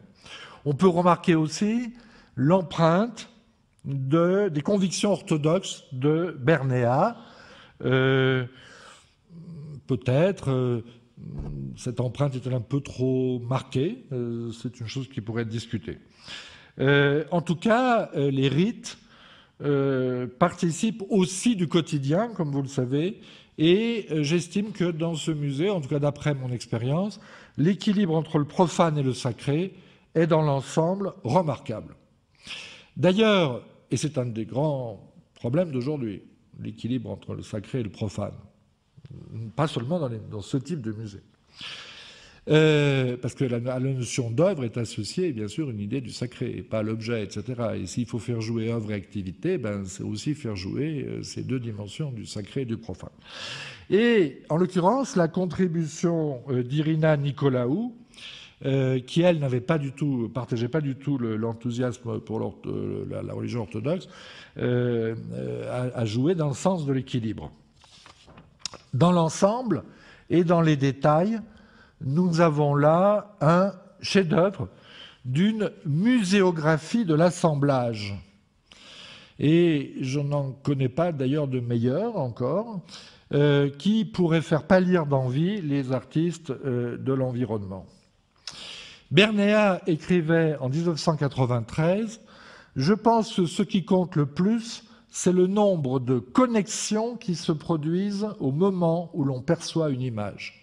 [SPEAKER 1] On peut remarquer aussi l'empreinte des convictions orthodoxes de Bernea. Peut-être cette empreinte est-elle un peu trop marquée, c'est une chose qui pourrait être discutée. En tout cas, les rites participent aussi du quotidien, comme vous le savez, et j'estime que dans ce musée, en tout cas d'après mon expérience, l'équilibre entre le profane et le sacré est dans l'ensemble remarquable. D'ailleurs, et c'est un des grands problèmes d'aujourd'hui, l'équilibre entre le sacré et le profane, pas seulement dans ce type de musée. Parce que la notion d'œuvre est associée, bien sûr, une idée du sacré, et pas l'objet, etc. Et s'il faut faire jouer œuvre et activité, c'est aussi faire jouer ces deux dimensions du sacré et du profane. Et, en l'occurrence, la contribution d'Irina Nicolaou, qui, elle, partageait pas du tout l'enthousiasme pour la religion orthodoxe, a joué dans le sens de l'équilibre. Dans l'ensemble et dans les détails, nous avons là un chef-d'œuvre d'une muséographie de l'assemblage. Et je n'en connais pas d'ailleurs de meilleur encore, qui pourrait faire pâlir d'envie les artistes de l'environnement. Bernea écrivait en 1993 « Je pense que ce qui compte le plus, c'est le nombre de connexions qui se produisent au moment où l'on perçoit une image. »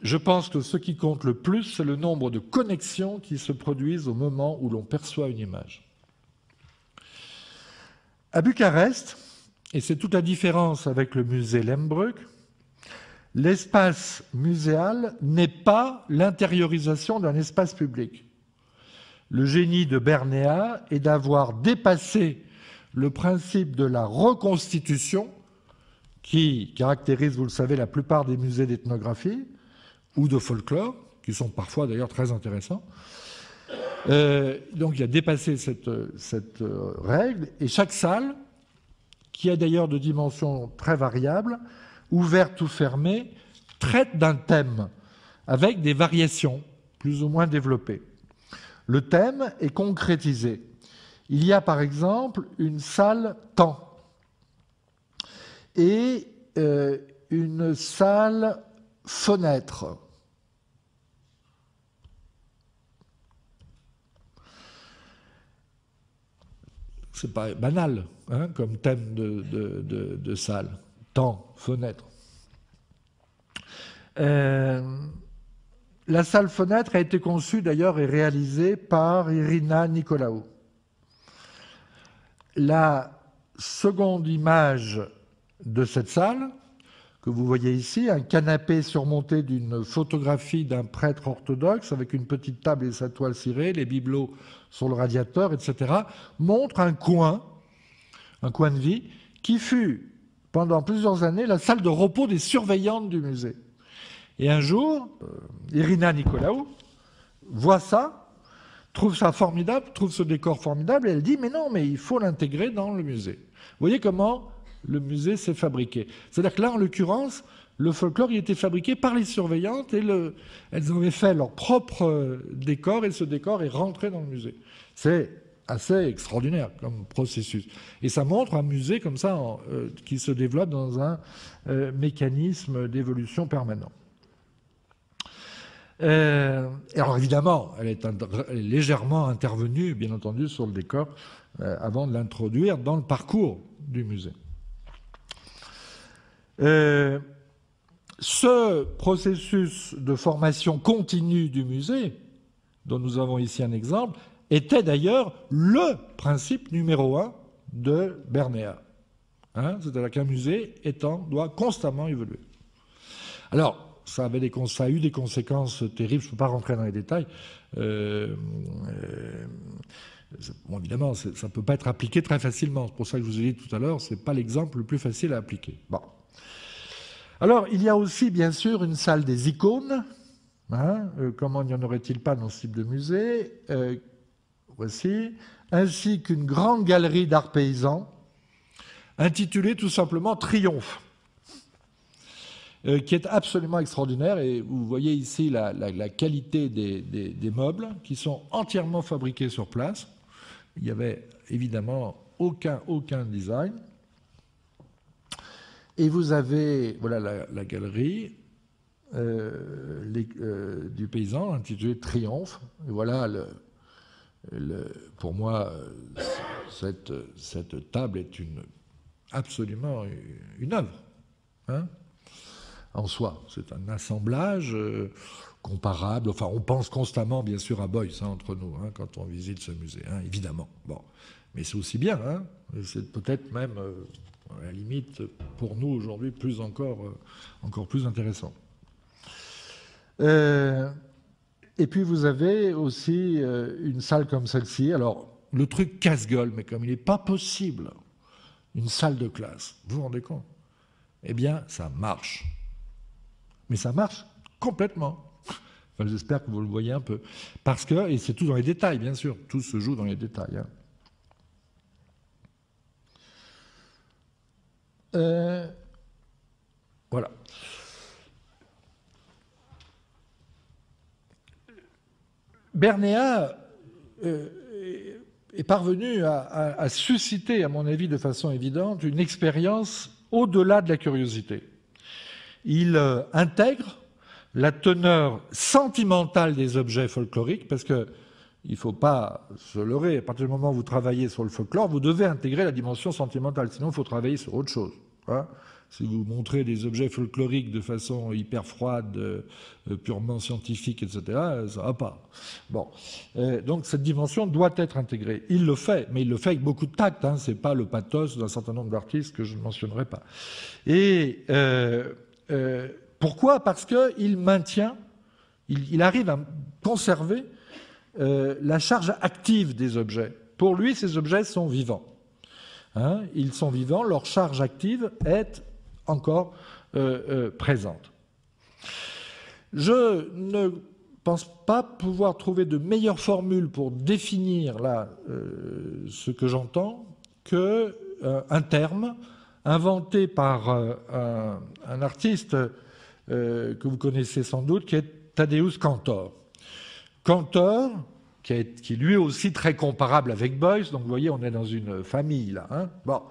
[SPEAKER 1] Je pense que ce qui compte le plus, c'est le nombre de connexions qui se produisent au moment où l'on perçoit une image. À Bucarest, et c'est toute la différence avec le musée Lembrück, l'espace muséal n'est pas l'intériorisation d'un espace public. Le génie de Bernea est d'avoir dépassé le principe de la reconstitution qui caractérise, vous le savez, la plupart des musées d'ethnographie ou de folklore, qui sont parfois d'ailleurs très intéressants. Donc il a dépassé cette règle, et chaque salle, qui est d'ailleurs de dimensions très variables, ouverte ou fermée, traite d'un thème avec des variations plus ou moins développées. Le thème est concrétisé. Il y a par exemple une salle temps et une salle fenêtre. C'est pas banal comme thème de salle. Temps, fenêtre. La salle fenêtre a été conçue d'ailleurs et réalisée par Irina Nicolaou. La seconde image de cette salle, que vous voyez ici, un canapé surmonté d'une photographie d'un prêtre orthodoxe avec une petite table et sa toile cirée, les bibelots sur le radiateur, etc., montre un coin de vie, qui fut, pendant plusieurs années, la salle de repos des surveillantes du musée. Et un jour, Irina Nicolaou voit ça, trouve ça formidable, trouve ce décor formidable, et elle dit « mais non, mais il faut l'intégrer dans le musée ». Vous voyez comment le musée s'est fabriqué. C'est-à-dire que là, en l'occurrence, le folklore il était fabriqué par les surveillantes et elles avaient fait leur propre décor et ce décor est rentré dans le musée. C'est assez extraordinaire comme processus. Et ça montre un musée comme ça qui se développe dans un mécanisme d'évolution permanent. Alors évidemment, elle est légèrement intervenue, bien entendu, sur le décor avant de l'introduire dans le parcours du musée. Ce processus de formation continue du musée, dont nous avons ici un exemple, était d'ailleurs le principe numéro 1 de Bernéa. Hein, c'est-à-dire qu'un musée doit constamment évoluer. Alors, ça a eu des conséquences terribles, je ne peux pas rentrer dans les détails. Bon, évidemment, ça ne peut pas être appliqué très facilement. C'est pour ça que je vous ai dit tout à l'heure, ce n'est pas l'exemple le plus facile à appliquer. Bon. Alors, il y a aussi, bien sûr, une salle des icônes. Hein, comment n'y en aurait-il pas dans ce type de musée? Voici. Ainsi qu'une grande galerie d'art paysan, intitulée tout simplement Triomphe, qui est absolument extraordinaire. Et vous voyez ici la qualité des meubles, qui sont entièrement fabriqués sur place. Il n'y avait évidemment aucun design. Et vous avez, voilà la galerie du paysan intitulée Triomphe. Et voilà, pour moi, cette table est absolument une œuvre, hein, en soi. C'est un assemblage comparable. Enfin, on pense constamment, bien sûr, à Beuys, hein, entre nous, hein, quand on visite ce musée, hein, évidemment. Bon. Mais c'est aussi bien, hein, c'est peut-être même, à la limite, pour nous aujourd'hui, encore plus intéressant. Et puis vous avez aussi une salle comme celle-ci. Alors, le truc casse-gueule, mais comme il n'est pas possible, une salle de classe, vous vous rendez compte? Eh bien, ça marche. Mais ça marche complètement. Enfin, j'espère que vous le voyez un peu. Parce que, et c'est tout dans les détails, bien sûr, tout se joue dans les détails. Hein. Voilà. Bernéa est parvenu à susciter, à mon avis, de façon évidente, une expérience au-delà de la curiosité. Il intègre la teneur sentimentale des objets folkloriques, parce que il ne faut pas se leurrer, à partir du moment où vous travaillez sur le folklore, vous devez intégrer la dimension sentimentale, sinon il faut travailler sur autre chose. Hein. Si vous montrez des objets folkloriques de façon hyper froide, purement scientifique, etc., ça ne va pas. Bon. Donc cette dimension doit être intégrée. Il le fait, mais il le fait avec beaucoup de tact. Hein. Ce n'est pas le pathos d'un certain nombre d'artistes que je ne mentionnerai pas. Et pourquoi? Parce qu'il maintient, il arrive à conserver la charge active des objets. Pour lui, ces objets sont vivants. Hein, ils sont vivants, leur charge active est encore présente. Je ne pense pas pouvoir trouver de meilleure formule pour définir là ce que j'entends qu'un terme inventé par un artiste que vous connaissez sans doute, qui est Tadeusz Kantor. Kantor, qui est lui aussi très comparable avec Beuys, donc vous voyez, on est dans une famille là. Hein. Bon.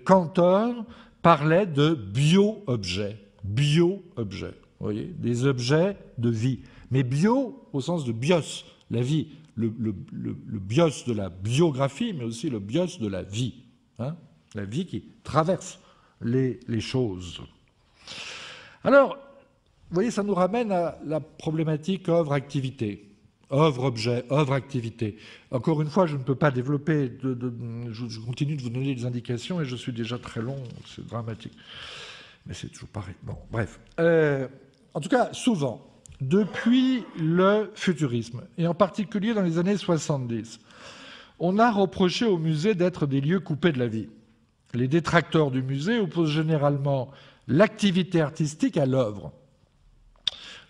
[SPEAKER 1] Kantor parlait de bio-objets. Bio-objets, vous voyez, des objets de vie. Mais bio au sens de bios, la vie. Le bios de la biographie, mais aussi le bios de la vie. Hein. La vie qui traverse les choses. Alors, vous voyez, ça nous ramène à la problématique œuvre-activité. œuvre-objet, œuvre-activité. Encore une fois, je ne peux pas développer, je continue de vous donner des indications et je suis déjà très long, c'est dramatique. Mais c'est toujours pareil. Bon, bref. En tout cas, souvent, depuis le futurisme, et en particulier dans les années 70, on a reproché aux musées d'être des lieux coupés de la vie. Les détracteurs du musée opposent généralement l'activité artistique à l'œuvre.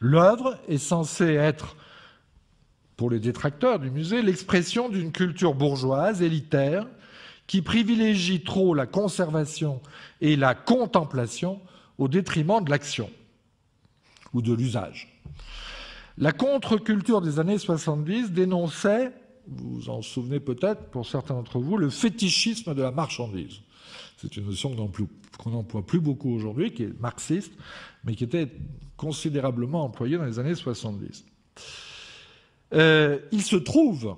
[SPEAKER 1] L'œuvre est censée être, pour les détracteurs du musée, l'expression d'une culture bourgeoise, élitaire, qui privilégie trop la conservation et la contemplation au détriment de l'action ou de l'usage. La contre-culture des années 70 dénonçait, vous vous en souvenez peut-être pour certains d'entre vous, le fétichisme de la marchandise. C'est une notion qu'on n'emploie plus beaucoup aujourd'hui, qui est marxiste, mais qui était considérablement employée dans les années 70. Il se trouve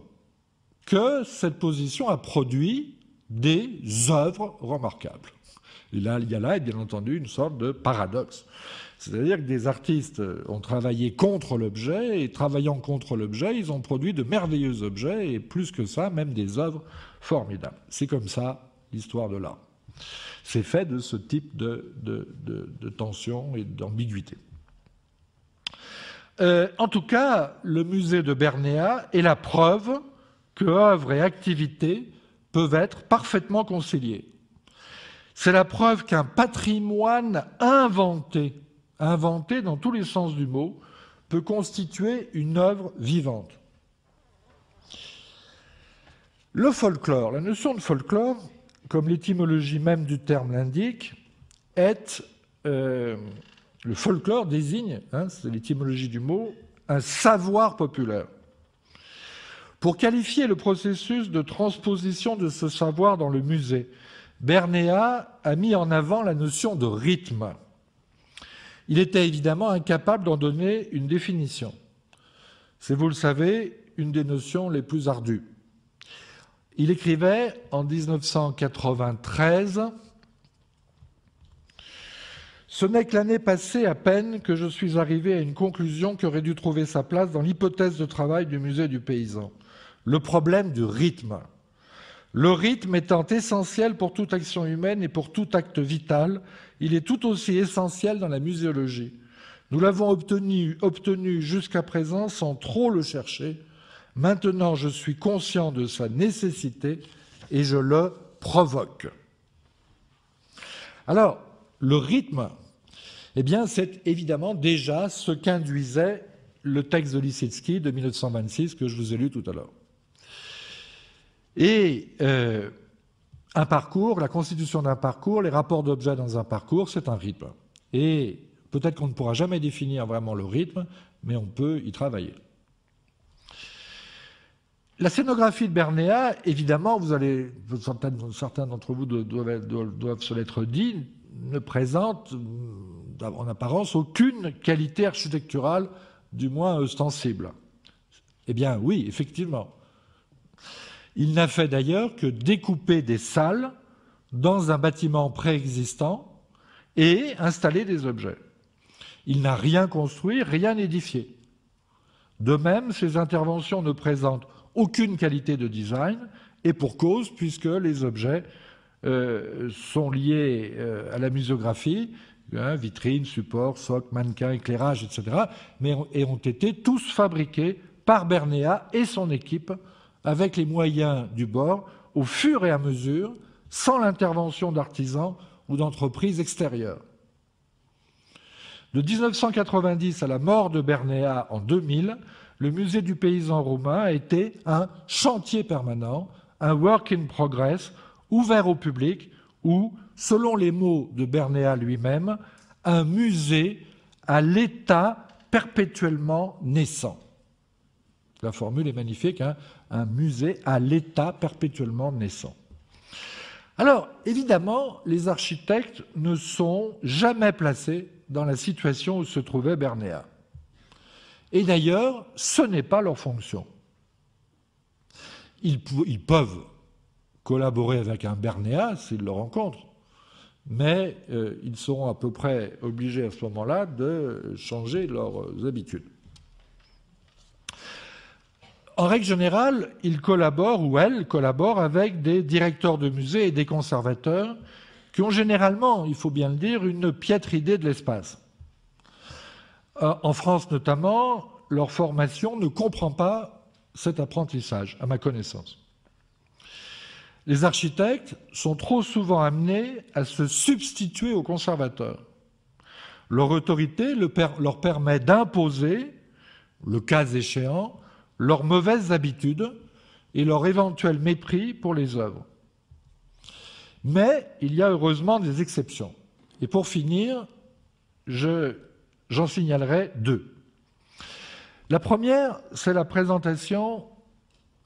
[SPEAKER 1] que cette position a produit des œuvres remarquables. Et là, il y a là, bien entendu, une sorte de paradoxe. C'est-à-dire que des artistes ont travaillé contre l'objet, et travaillant contre l'objet, ils ont produit de merveilleux objets, et plus que ça, même des œuvres formidables. C'est comme ça l'histoire de l'art. C'est fait de ce type de tension et d'ambiguïté. En tout cas, le musée de Bernéa est la preuve que œuvre et activité peuvent être parfaitement conciliées. C'est la preuve qu'un patrimoine inventé dans tous les sens du mot, peut constituer une œuvre vivante. Le folklore, la notion de folklore, comme l'étymologie même du terme l'indique, est... le folklore désigne, c'est l'étymologie du mot, un savoir populaire. Pour qualifier le processus de transposition de ce savoir dans le musée, Bernéa a mis en avant la notion de rythme. Il était évidemment incapable d'en donner une définition. C'est, vous le savez, une des notions les plus ardues. Il écrivait en 1993 « Ce n'est que l'année passée à peine que je suis arrivé à une conclusion qui aurait dû trouver sa place dans l'hypothèse de travail du musée du paysan. Le problème du rythme. Le rythme étant essentiel pour toute action humaine et pour tout acte vital, il est tout aussi essentiel dans la muséologie. Nous l'avons obtenu jusqu'à présent sans trop le chercher. Maintenant, je suis conscient de sa nécessité et je le provoque. » Alors, le rythme, eh bien, c'est évidemment déjà ce qu'induisait le texte de Lissitzky de 1926 que je vous ai lu tout à l'heure. Et un parcours, la constitution d'un parcours, les rapports d'objets dans un parcours, c'est un rythme. Et peut-être qu'on ne pourra jamais définir vraiment le rythme, mais on peut y travailler. La scénographie de Bernéa, évidemment, certains d'entre vous doivent se l'être dit, ne présente en apparence aucune qualité architecturale, du moins ostensible. Eh bien oui, effectivement. Il n'a fait d'ailleurs que découper des salles dans un bâtiment préexistant et installer des objets. Il n'a rien construit, rien édifié. De même, ses interventions ne présentent aucune qualité de design, et pour cause, puisque les objets sont liés à la muséographie, vitrines, supports, socles, mannequins, éclairage, etc., et ont été tous fabriqués par Bernéa et son équipe avec les moyens du bord, au fur et à mesure, sans l'intervention d'artisans ou d'entreprises extérieures. De 1990 à la mort de Bernéa en 2000, le musée du paysan roumain a été un chantier permanent, un work in progress, ouvert au public, ou, selon les mots de Bernéa lui-même, un musée à l'état perpétuellement naissant. La formule est magnifique, un musée à l'état perpétuellement naissant. Alors, évidemment, les architectes ne sont jamais placés dans la situation où se trouvait Bernéa. Et d'ailleurs, ce n'est pas leur fonction. Ils peuvent collaborer avec un Bernéa s'ils le rencontrent, mais ils seront à peu près obligés à ce moment-là de changer leurs habitudes. en règle générale, il collabore ou elle collabore avec des directeurs de musées et des conservateurs qui ont généralement, il faut bien le dire, une piètre idée de l'espace. En France notamment, leur formation ne comprend pas cet apprentissage, à ma connaissance. Les architectes sont trop souvent amenés à se substituer aux conservateurs. Leur autorité leur permet d'imposer, le cas échéant, leurs mauvaises habitudes et leur éventuel mépris pour les œuvres. Mais il y a heureusement des exceptions. Et pour finir, j'en signalerai deux. La première, c'est la présentation...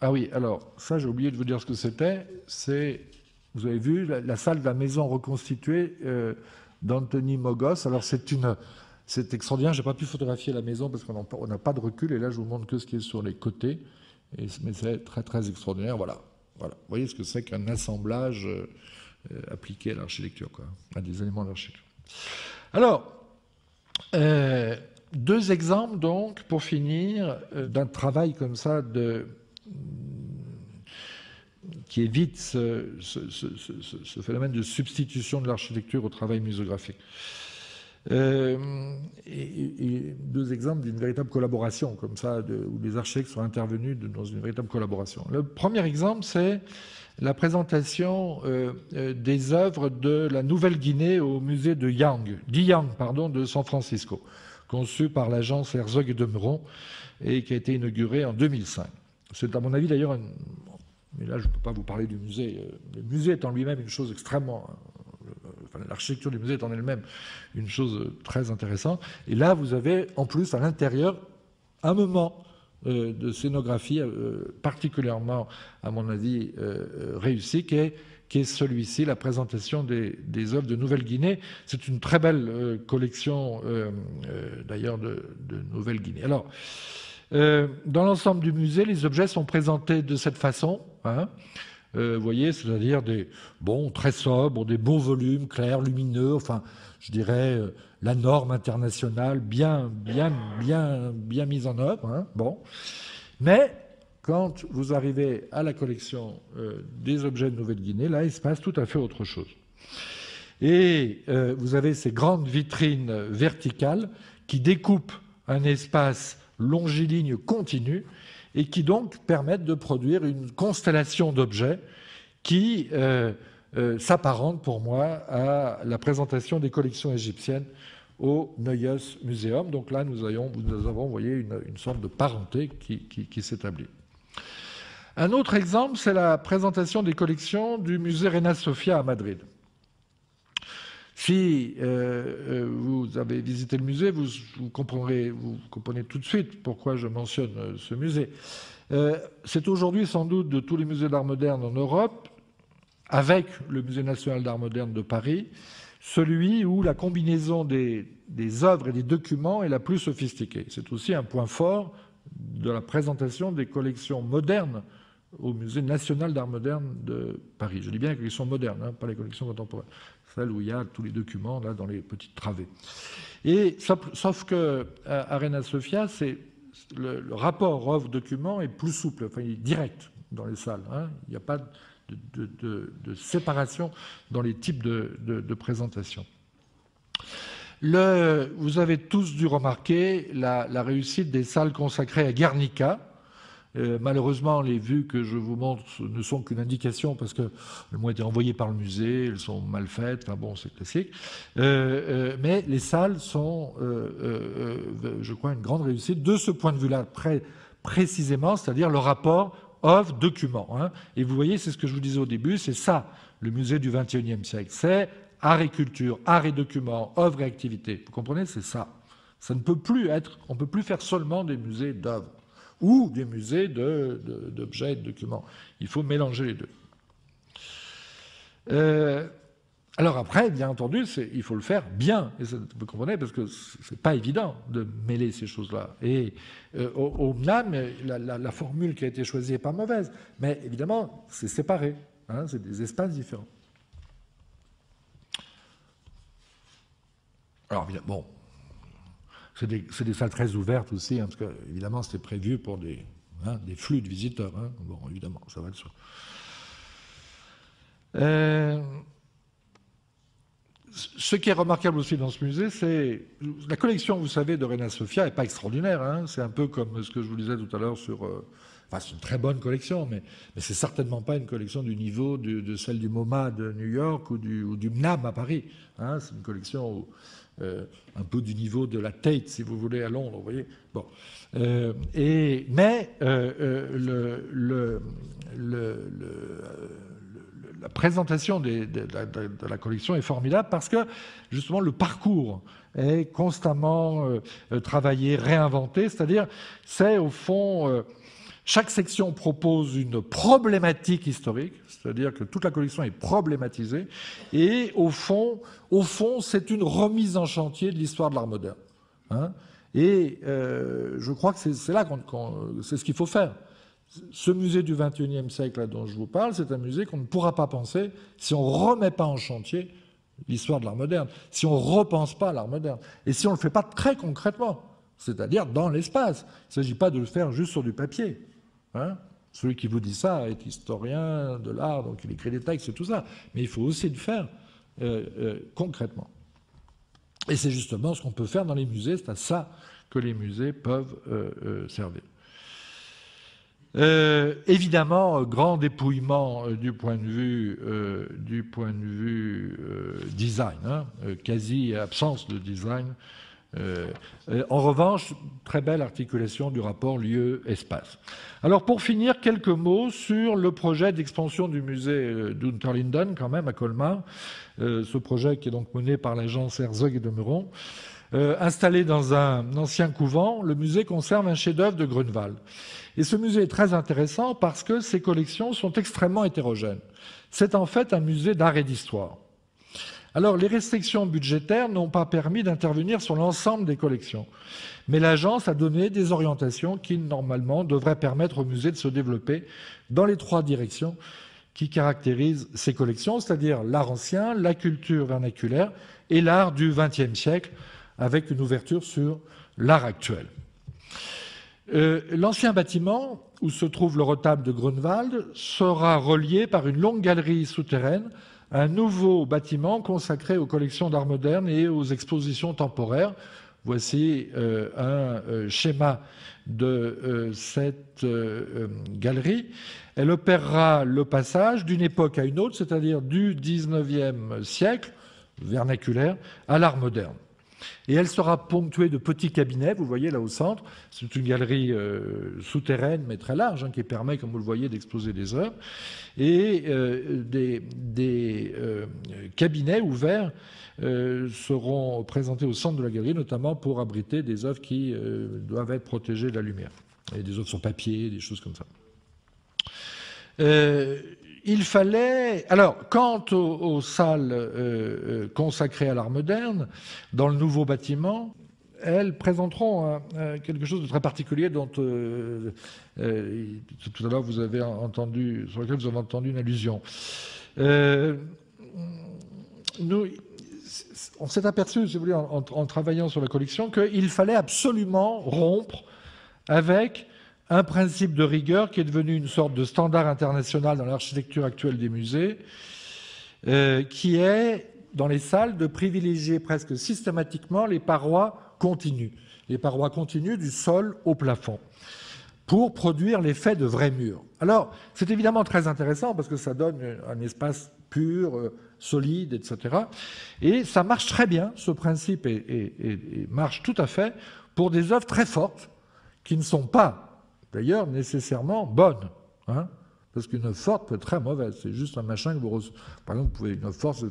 [SPEAKER 1] Ah oui, alors, ça j'ai oublié de vous dire ce que c'était. C'est, vous avez vu, la salle de la maison reconstituée d'Anthony Mogos. Alors c'est extraordinaire, je n'ai pas pu photographier la maison parce qu'on n'a pas de recul, et là je vous montre que ce qui est sur les côtés. Mais c'est très très extraordinaire, voilà. Vous voyez ce que c'est qu'un assemblage appliqué à l'architecture, à des éléments d'architecture. Alors, deux exemples donc, pour finir, d'un travail comme ça qui évite ce phénomène de substitution de l'architecture au travail muséographique. Et deux exemples d'une véritable collaboration, comme ça, où les architectes sont intervenus dans une véritable collaboration. Le premier exemple, c'est la présentation des œuvres de la Nouvelle-Guinée au musée de Diyang, de San Francisco, conçu par l'agence Herzog et de Meuron et qui a été inauguré en 2005. C'est à mon avis d'ailleurs, mais là je ne peux pas vous parler du musée. Le musée est en lui-même une chose extrêmement... l'architecture du musée est en elle-même une chose très intéressante. Et là, vous avez en plus à l'intérieur un moment de scénographie particulièrement, à mon avis, réussi, qui est celui-ci, la présentation des œuvres de Nouvelle-Guinée. C'est une très belle collection, d'ailleurs, de Nouvelle-Guinée. Alors, dans l'ensemble du musée, les objets sont présentés de cette façon, vous voyez, c'est-à-dire très sobres, des beaux volumes, clairs, lumineux, enfin, je dirais, la norme internationale bien mise en œuvre. Mais quand vous arrivez à la collection des objets de Nouvelle-Guinée, là, il se passe tout à fait autre chose. Et vous avez ces grandes vitrines verticales qui découpent un espace longiligne continu et qui donc permettent de produire une constellation d'objets qui s'apparente pour moi à la présentation des collections égyptiennes au Neues Museum. Donc là, nous avons, vous voyez, une sorte de parenté qui s'établit. Un autre exemple, c'est la présentation des collections du musée Reina Sofia à Madrid. Si vous avez visité le musée, vous comprenez tout de suite pourquoi je mentionne ce musée. C'est aujourd'hui sans doute de tous les musées d'art moderne en Europe, avec le Musée national d'art moderne de Paris, celui où la combinaison des œuvres et des documents est la plus sophistiquée. C'est aussi un point fort de la présentation des collections modernes au Musée national d'art moderne de Paris. Je dis bien les collections modernes, pas les collections contemporaines. Celles où il y a tous les documents là dans les petites travées. Et sauf que à Reina Sofia, le rapport œuvre-document est plus souple, enfin il est direct dans les salles. Il n'y a pas de séparation dans les types de présentation. Vous avez tous dû remarquer la réussite des salles consacrées à Guernica. Malheureusement, les vues que je vous montre ne sont qu'une indication parce qu'elles m'ont été envoyées par le musée, elles sont mal faites, enfin bon, c'est classique. Mais les salles sont, je crois, une grande réussite de ce point de vue-là, très précisément, c'est-à-dire le rapport œuvre-document. Et vous voyez, c'est ce que je vous disais au début, c'est ça, le musée du XXIe siècle. C'est art et culture, art et document, œuvre et activité. Vous comprenez, c'est ça. Ça ne peut plus être, on ne peut plus faire seulement des musées d'œuvres ou des musées d'objets et de documents. Il faut mélanger les deux. Alors après, bien entendu, il faut le faire bien, et ça, vous comprenez, parce que c'est pas évident de mêler ces choses-là. Et au MNAM, la formule qui a été choisie n'est pas mauvaise, mais évidemment, c'est séparé, c'est des espaces différents. Alors, bon, c'est des salles très ouvertes aussi, parce que, évidemment, c'était prévu pour des hein, des flux de visiteurs. Hein. Bon, évidemment, ça va de soi. Ce qui est remarquable aussi dans ce musée, c'est la collection, vous savez, de Reina Sofia n'est pas extraordinaire. Hein. C'est un peu comme ce que je vous disais tout à l'heure sur... enfin, c'est une très bonne collection, mais c'est certainement pas une collection du niveau de celle du MoMA de New York ou du MNAM à Paris. Hein. C'est une collection un peu du niveau de la Tate, si vous voulez, à Londres, vous voyez. Bon. La présentation de la collection est formidable parce que, justement, le parcours est constamment travaillé, réinventé. C'est-à-dire, c'est au fond... chaque section propose une problématique historique, c'est-à-dire que toute la collection est problématisée, et au fond c'est une remise en chantier de l'histoire de l'art moderne. Hein. Et je crois que c'est là c'est ce qu'il faut faire. Ce musée du XXIe siècle là, dont je vous parle, c'est un musée qu'on ne pourra pas penser si on ne remet pas en chantier l'histoire de l'art moderne, si on ne repense pas l'art moderne, et si on ne le fait pas très concrètement, c'est-à-dire dans l'espace. Il ne s'agit pas de le faire juste sur du papier. Hein. Celui qui vous dit ça est historien de l'art, donc il écrit des textes et tout ça, mais il faut aussi le faire concrètement. Et c'est justement ce qu'on peut faire dans les musées, c'est à ça que les musées peuvent servir. Évidemment, grand dépouillement du point de vue design, hein, quasi absence de design. En revanche, très belle articulation du rapport lieu-espace. Alors pour finir, quelques mots sur le projet d'expansion du musée d'Unterlinden, quand même, à Colmar. Ce projet qui est donc mené par l'agence Herzog et de Meuron. Installé dans un ancien couvent, le musée conserve un chef-d'œuvre de Grunewald. Et ce musée est très intéressant parce que ses collections sont extrêmement hétérogènes. C'est en fait un musée d'art et d'histoire. Alors, les restrictions budgétaires n'ont pas permis d'intervenir sur l'ensemble des collections. Mais l'agence a donné des orientations qui, normalement, devraient permettre au musée de se développer dans les 3 directions qui caractérisent ses collections, c'est-à-dire l'art ancien, la culture vernaculaire et l'art du XXe siècle, avec une ouverture sur l'art actuel. L'ancien bâtiment, où se trouve le retable de Grunewald, sera relié par une longue galerie souterraine à un nouveau bâtiment consacré aux collections d'art moderne et aux expositions temporaires. Voici un schéma de cette galerie. Elle opérera le passage d'une époque à une autre, c'est-à-dire du XIXe siècle, vernaculaire, à l'art moderne. Et elle sera ponctuée de petits cabinets, vous voyez là au centre. C'est une galerie souterraine mais très large, hein, qui permet, comme vous le voyez, d'exposer des œuvres. Et des cabinets ouverts seront présentés au centre de la galerie, notamment pour abriter des œuvres qui doivent être protégées de la lumière. Et des œuvres sur papier, des choses comme ça. Il fallait... Alors, quant aux salles consacrées à l'art moderne, dans le nouveau bâtiment, elles présenteront quelque chose de très particulier dont tout à l'heure vous avez entendu, sur lequel vous avez entendu une allusion. On s'est aperçu, si vous voulez, en travaillant sur la collection, qu'il fallait absolument rompre avec un principe de rigueur qui est devenu une sorte de standard international dans l'architecture actuelle des musées, qui est, dans les salles, de privilégier presque systématiquement les parois continues du sol au plafond, pour produire l'effet de vrais murs. Alors, c'est évidemment très intéressant parce que ça donne un espace pur, solide, etc. Et ça marche très bien, ce principe, et marche tout à fait pour des œuvres très fortes qui ne sont pas d'ailleurs nécessairement bonne, hein, parce qu'une œuvre forte peut être très mauvaise. C'est juste un machin que vous recevez. Par exemple, vous pouvez une œuvre forte,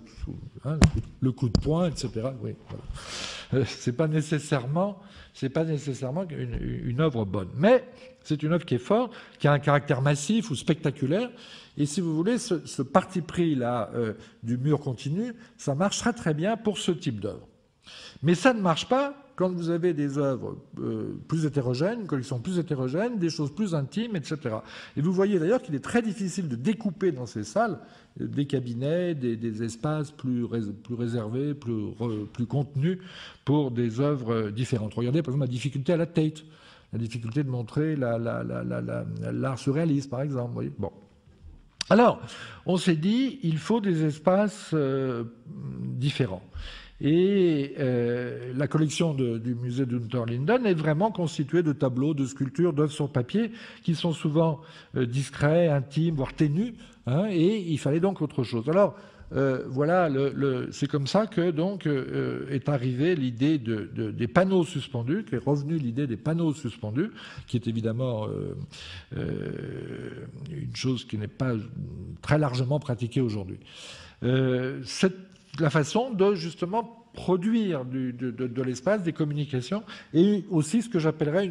[SPEAKER 1] hein, le coup de poing, etc. Oui, voilà. C'est pas nécessairement une œuvre bonne. Mais c'est une œuvre qui est forte, qui a un caractère massif ou spectaculaire. Et si vous voulez, ce parti pris-là du mur continu, ça marche très très bien pour ce type d'œuvre. Mais ça ne marche pas quand vous avez des œuvres plus hétérogènes, une collection plus hétérogène, des choses plus intimes, etc. Et vous voyez d'ailleurs qu'il est très difficile de découper dans ces salles des cabinets, des espaces plus réservés, plus contenus pour des œuvres différentes. Regardez par exemple la difficulté à la Tate. la difficulté de montrer l'art surréaliste, par exemple. Vous voyez, bon. Alors, on s'est dit, il faut des espaces différents. Et la collection du musée d'Unter-Linden est vraiment constituée de tableaux, de sculptures, d'œuvres sur papier qui sont souvent discrets, intimes, voire ténus. Hein, et il fallait donc autre chose. Alors, voilà, c'est comme ça que donc est arrivée l'idée des panneaux suspendus, qu'est revenue l'idée des panneaux suspendus, qui est évidemment une chose qui n'est pas très largement pratiquée aujourd'hui. C'est la façon de justement produire de l'espace, des communications, et aussi ce que j'appellerais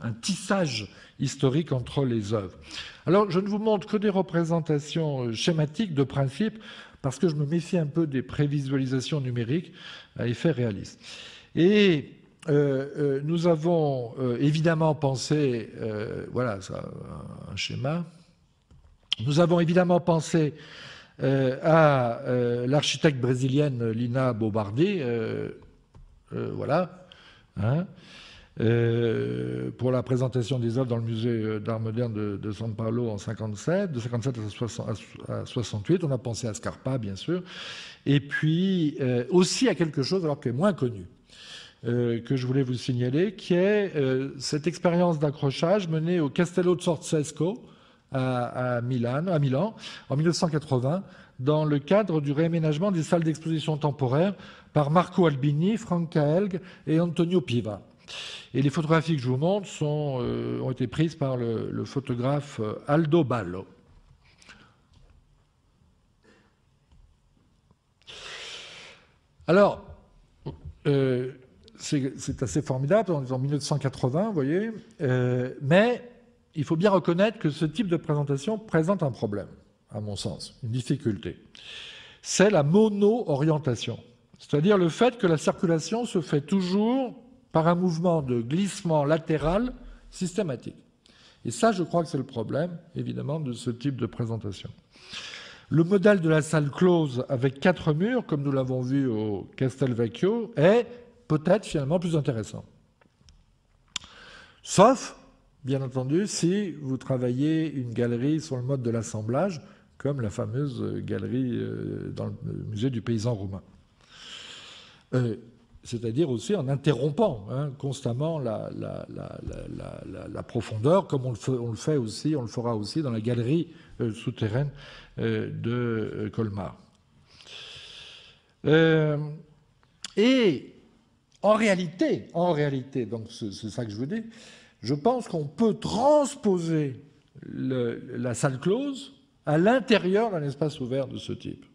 [SPEAKER 1] un tissage historique entre les œuvres. Alors, je ne vous montre que des représentations schématiques de principe, parce que je me méfie un peu des prévisualisations numériques à effet réaliste. Et nous avons évidemment pensé, voilà, ça, un schéma, nous avons évidemment pensé à l'architecte brésilienne Lina Bobardi, voilà, hein, pour la présentation des œuvres dans le musée d'art moderne de São Paulo en 57, de 57 à 68. On a pensé à Scarpa, bien sûr, et puis aussi à quelque chose alors qui est moins connu, que je voulais vous signaler, qui est cette expérience d'accrochage menée au Castello Ceausescu à Milan en 1980 dans le cadre du réaménagement des salles d'exposition temporaires par Marco Albini, Franca Helg et Antonio Piva. Et les photographies que je vous montre ont été prises par le photographe Aldo Ballo. Alors, c'est assez formidable, en 1980, vous voyez, mais il faut bien reconnaître que ce type de présentation présente un problème, à mon sens, une difficulté. C'est la mono-orientation, c'est-à-dire le fait que la circulation se fait toujours par un mouvement de glissement latéral systématique. Et ça, je crois que c'est le problème, évidemment, de ce type de présentation. Le modèle de la salle close avec 4 murs, comme nous l'avons vu au Castelvecchio, est peut-être finalement plus intéressant. Sauf, bien entendu, si vous travaillez une galerie sur le mode de l'assemblage, comme la fameuse galerie dans le musée du paysan roumain. C'est-à-dire aussi en interrompant constamment la profondeur, comme on le fera aussi dans la galerie souterraine de Colmar. Et en réalité, donc c'est ça que je vous dis, je pense qu'on peut transposer la salle close à l'intérieur d'un espace ouvert de ce type.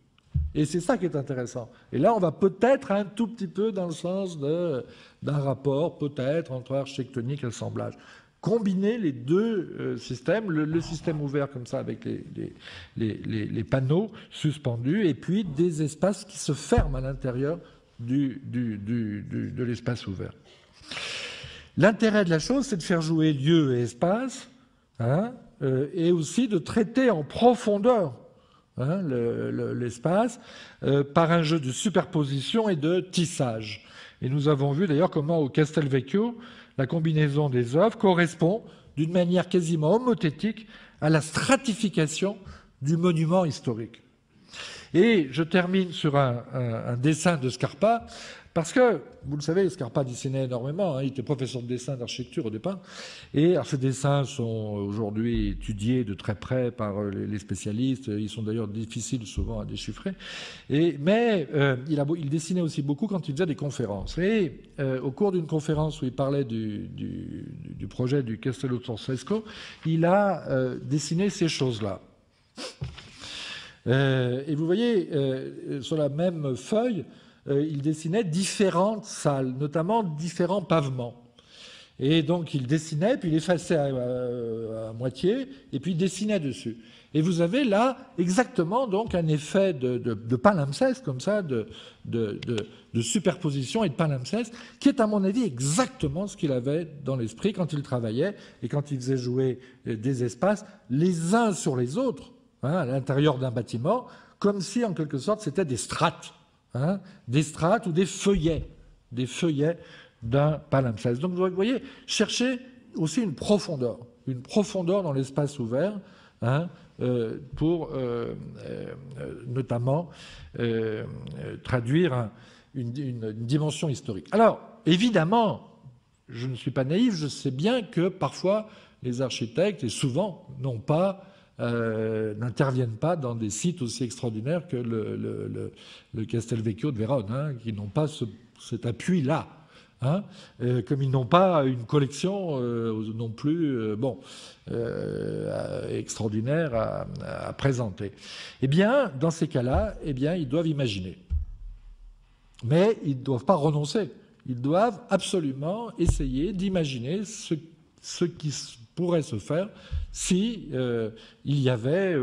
[SPEAKER 1] Et c'est ça qui est intéressant. Et là, on va peut-être un tout petit peu dans le sens d'un rapport, peut-être, entre architectonique et assemblage. Combiner les deux systèmes, le système ouvert comme ça avec les panneaux suspendus, et puis des espaces qui se ferment à l'intérieur de l'espace ouvert. L'intérêt de la chose, c'est de faire jouer lieu et espace, et aussi de traiter en profondeur l'espace par un jeu de superposition et de tissage. Et nous avons vu d'ailleurs comment au Castelvecchio, la combinaison des œuvres correspond d'une manière quasiment homothétique à la stratification du monument historique. Et je termine sur un dessin de Scarpa, parce que, vous le savez, Scarpa dessinait énormément, il était professeur de dessin d'architecture au départ, et alors, ces dessins sont aujourd'hui étudiés de très près par les spécialistes, ils sont d'ailleurs difficiles souvent à déchiffrer, mais il dessinait aussi beaucoup quand il faisait des conférences. Et au cours d'une conférence où il parlait du projet du Castello Ceausescu, il a dessiné ces choses-là. Et vous voyez, sur la même feuille, il dessinait différentes salles, notamment différents pavements. Et donc il dessinait, puis il effaçait à moitié, et puis il dessinait dessus. Et vous avez là exactement donc un effet de palimpseste, comme ça, de superposition et de palimpseste, qui est à mon avis exactement ce qu'il avait dans l'esprit quand il travaillait et quand il faisait jouer des espaces les uns sur les autres, à l'intérieur d'un bâtiment, comme si en quelque sorte c'était des strates. Des strates ou des feuillets d'un palimpseste. Donc vous voyez, cherchez aussi une profondeur dans l'espace ouvert, hein, pour notamment traduire une dimension historique. Alors, évidemment, je ne suis pas naïf, je sais bien que parfois les architectes, et souvent, n'interviennent pas dans des sites aussi extraordinaires que le Castelvecchio de Vérone, hein, qui n'ont pas cet appui-là. Hein, comme ils n'ont pas une collection non plus extraordinaire à présenter. Eh bien, dans ces cas-là, eh bien, ils doivent imaginer. Mais ils ne doivent pas renoncer. Ils doivent absolument essayer d'imaginer ce qui pourrait se faire si il y avait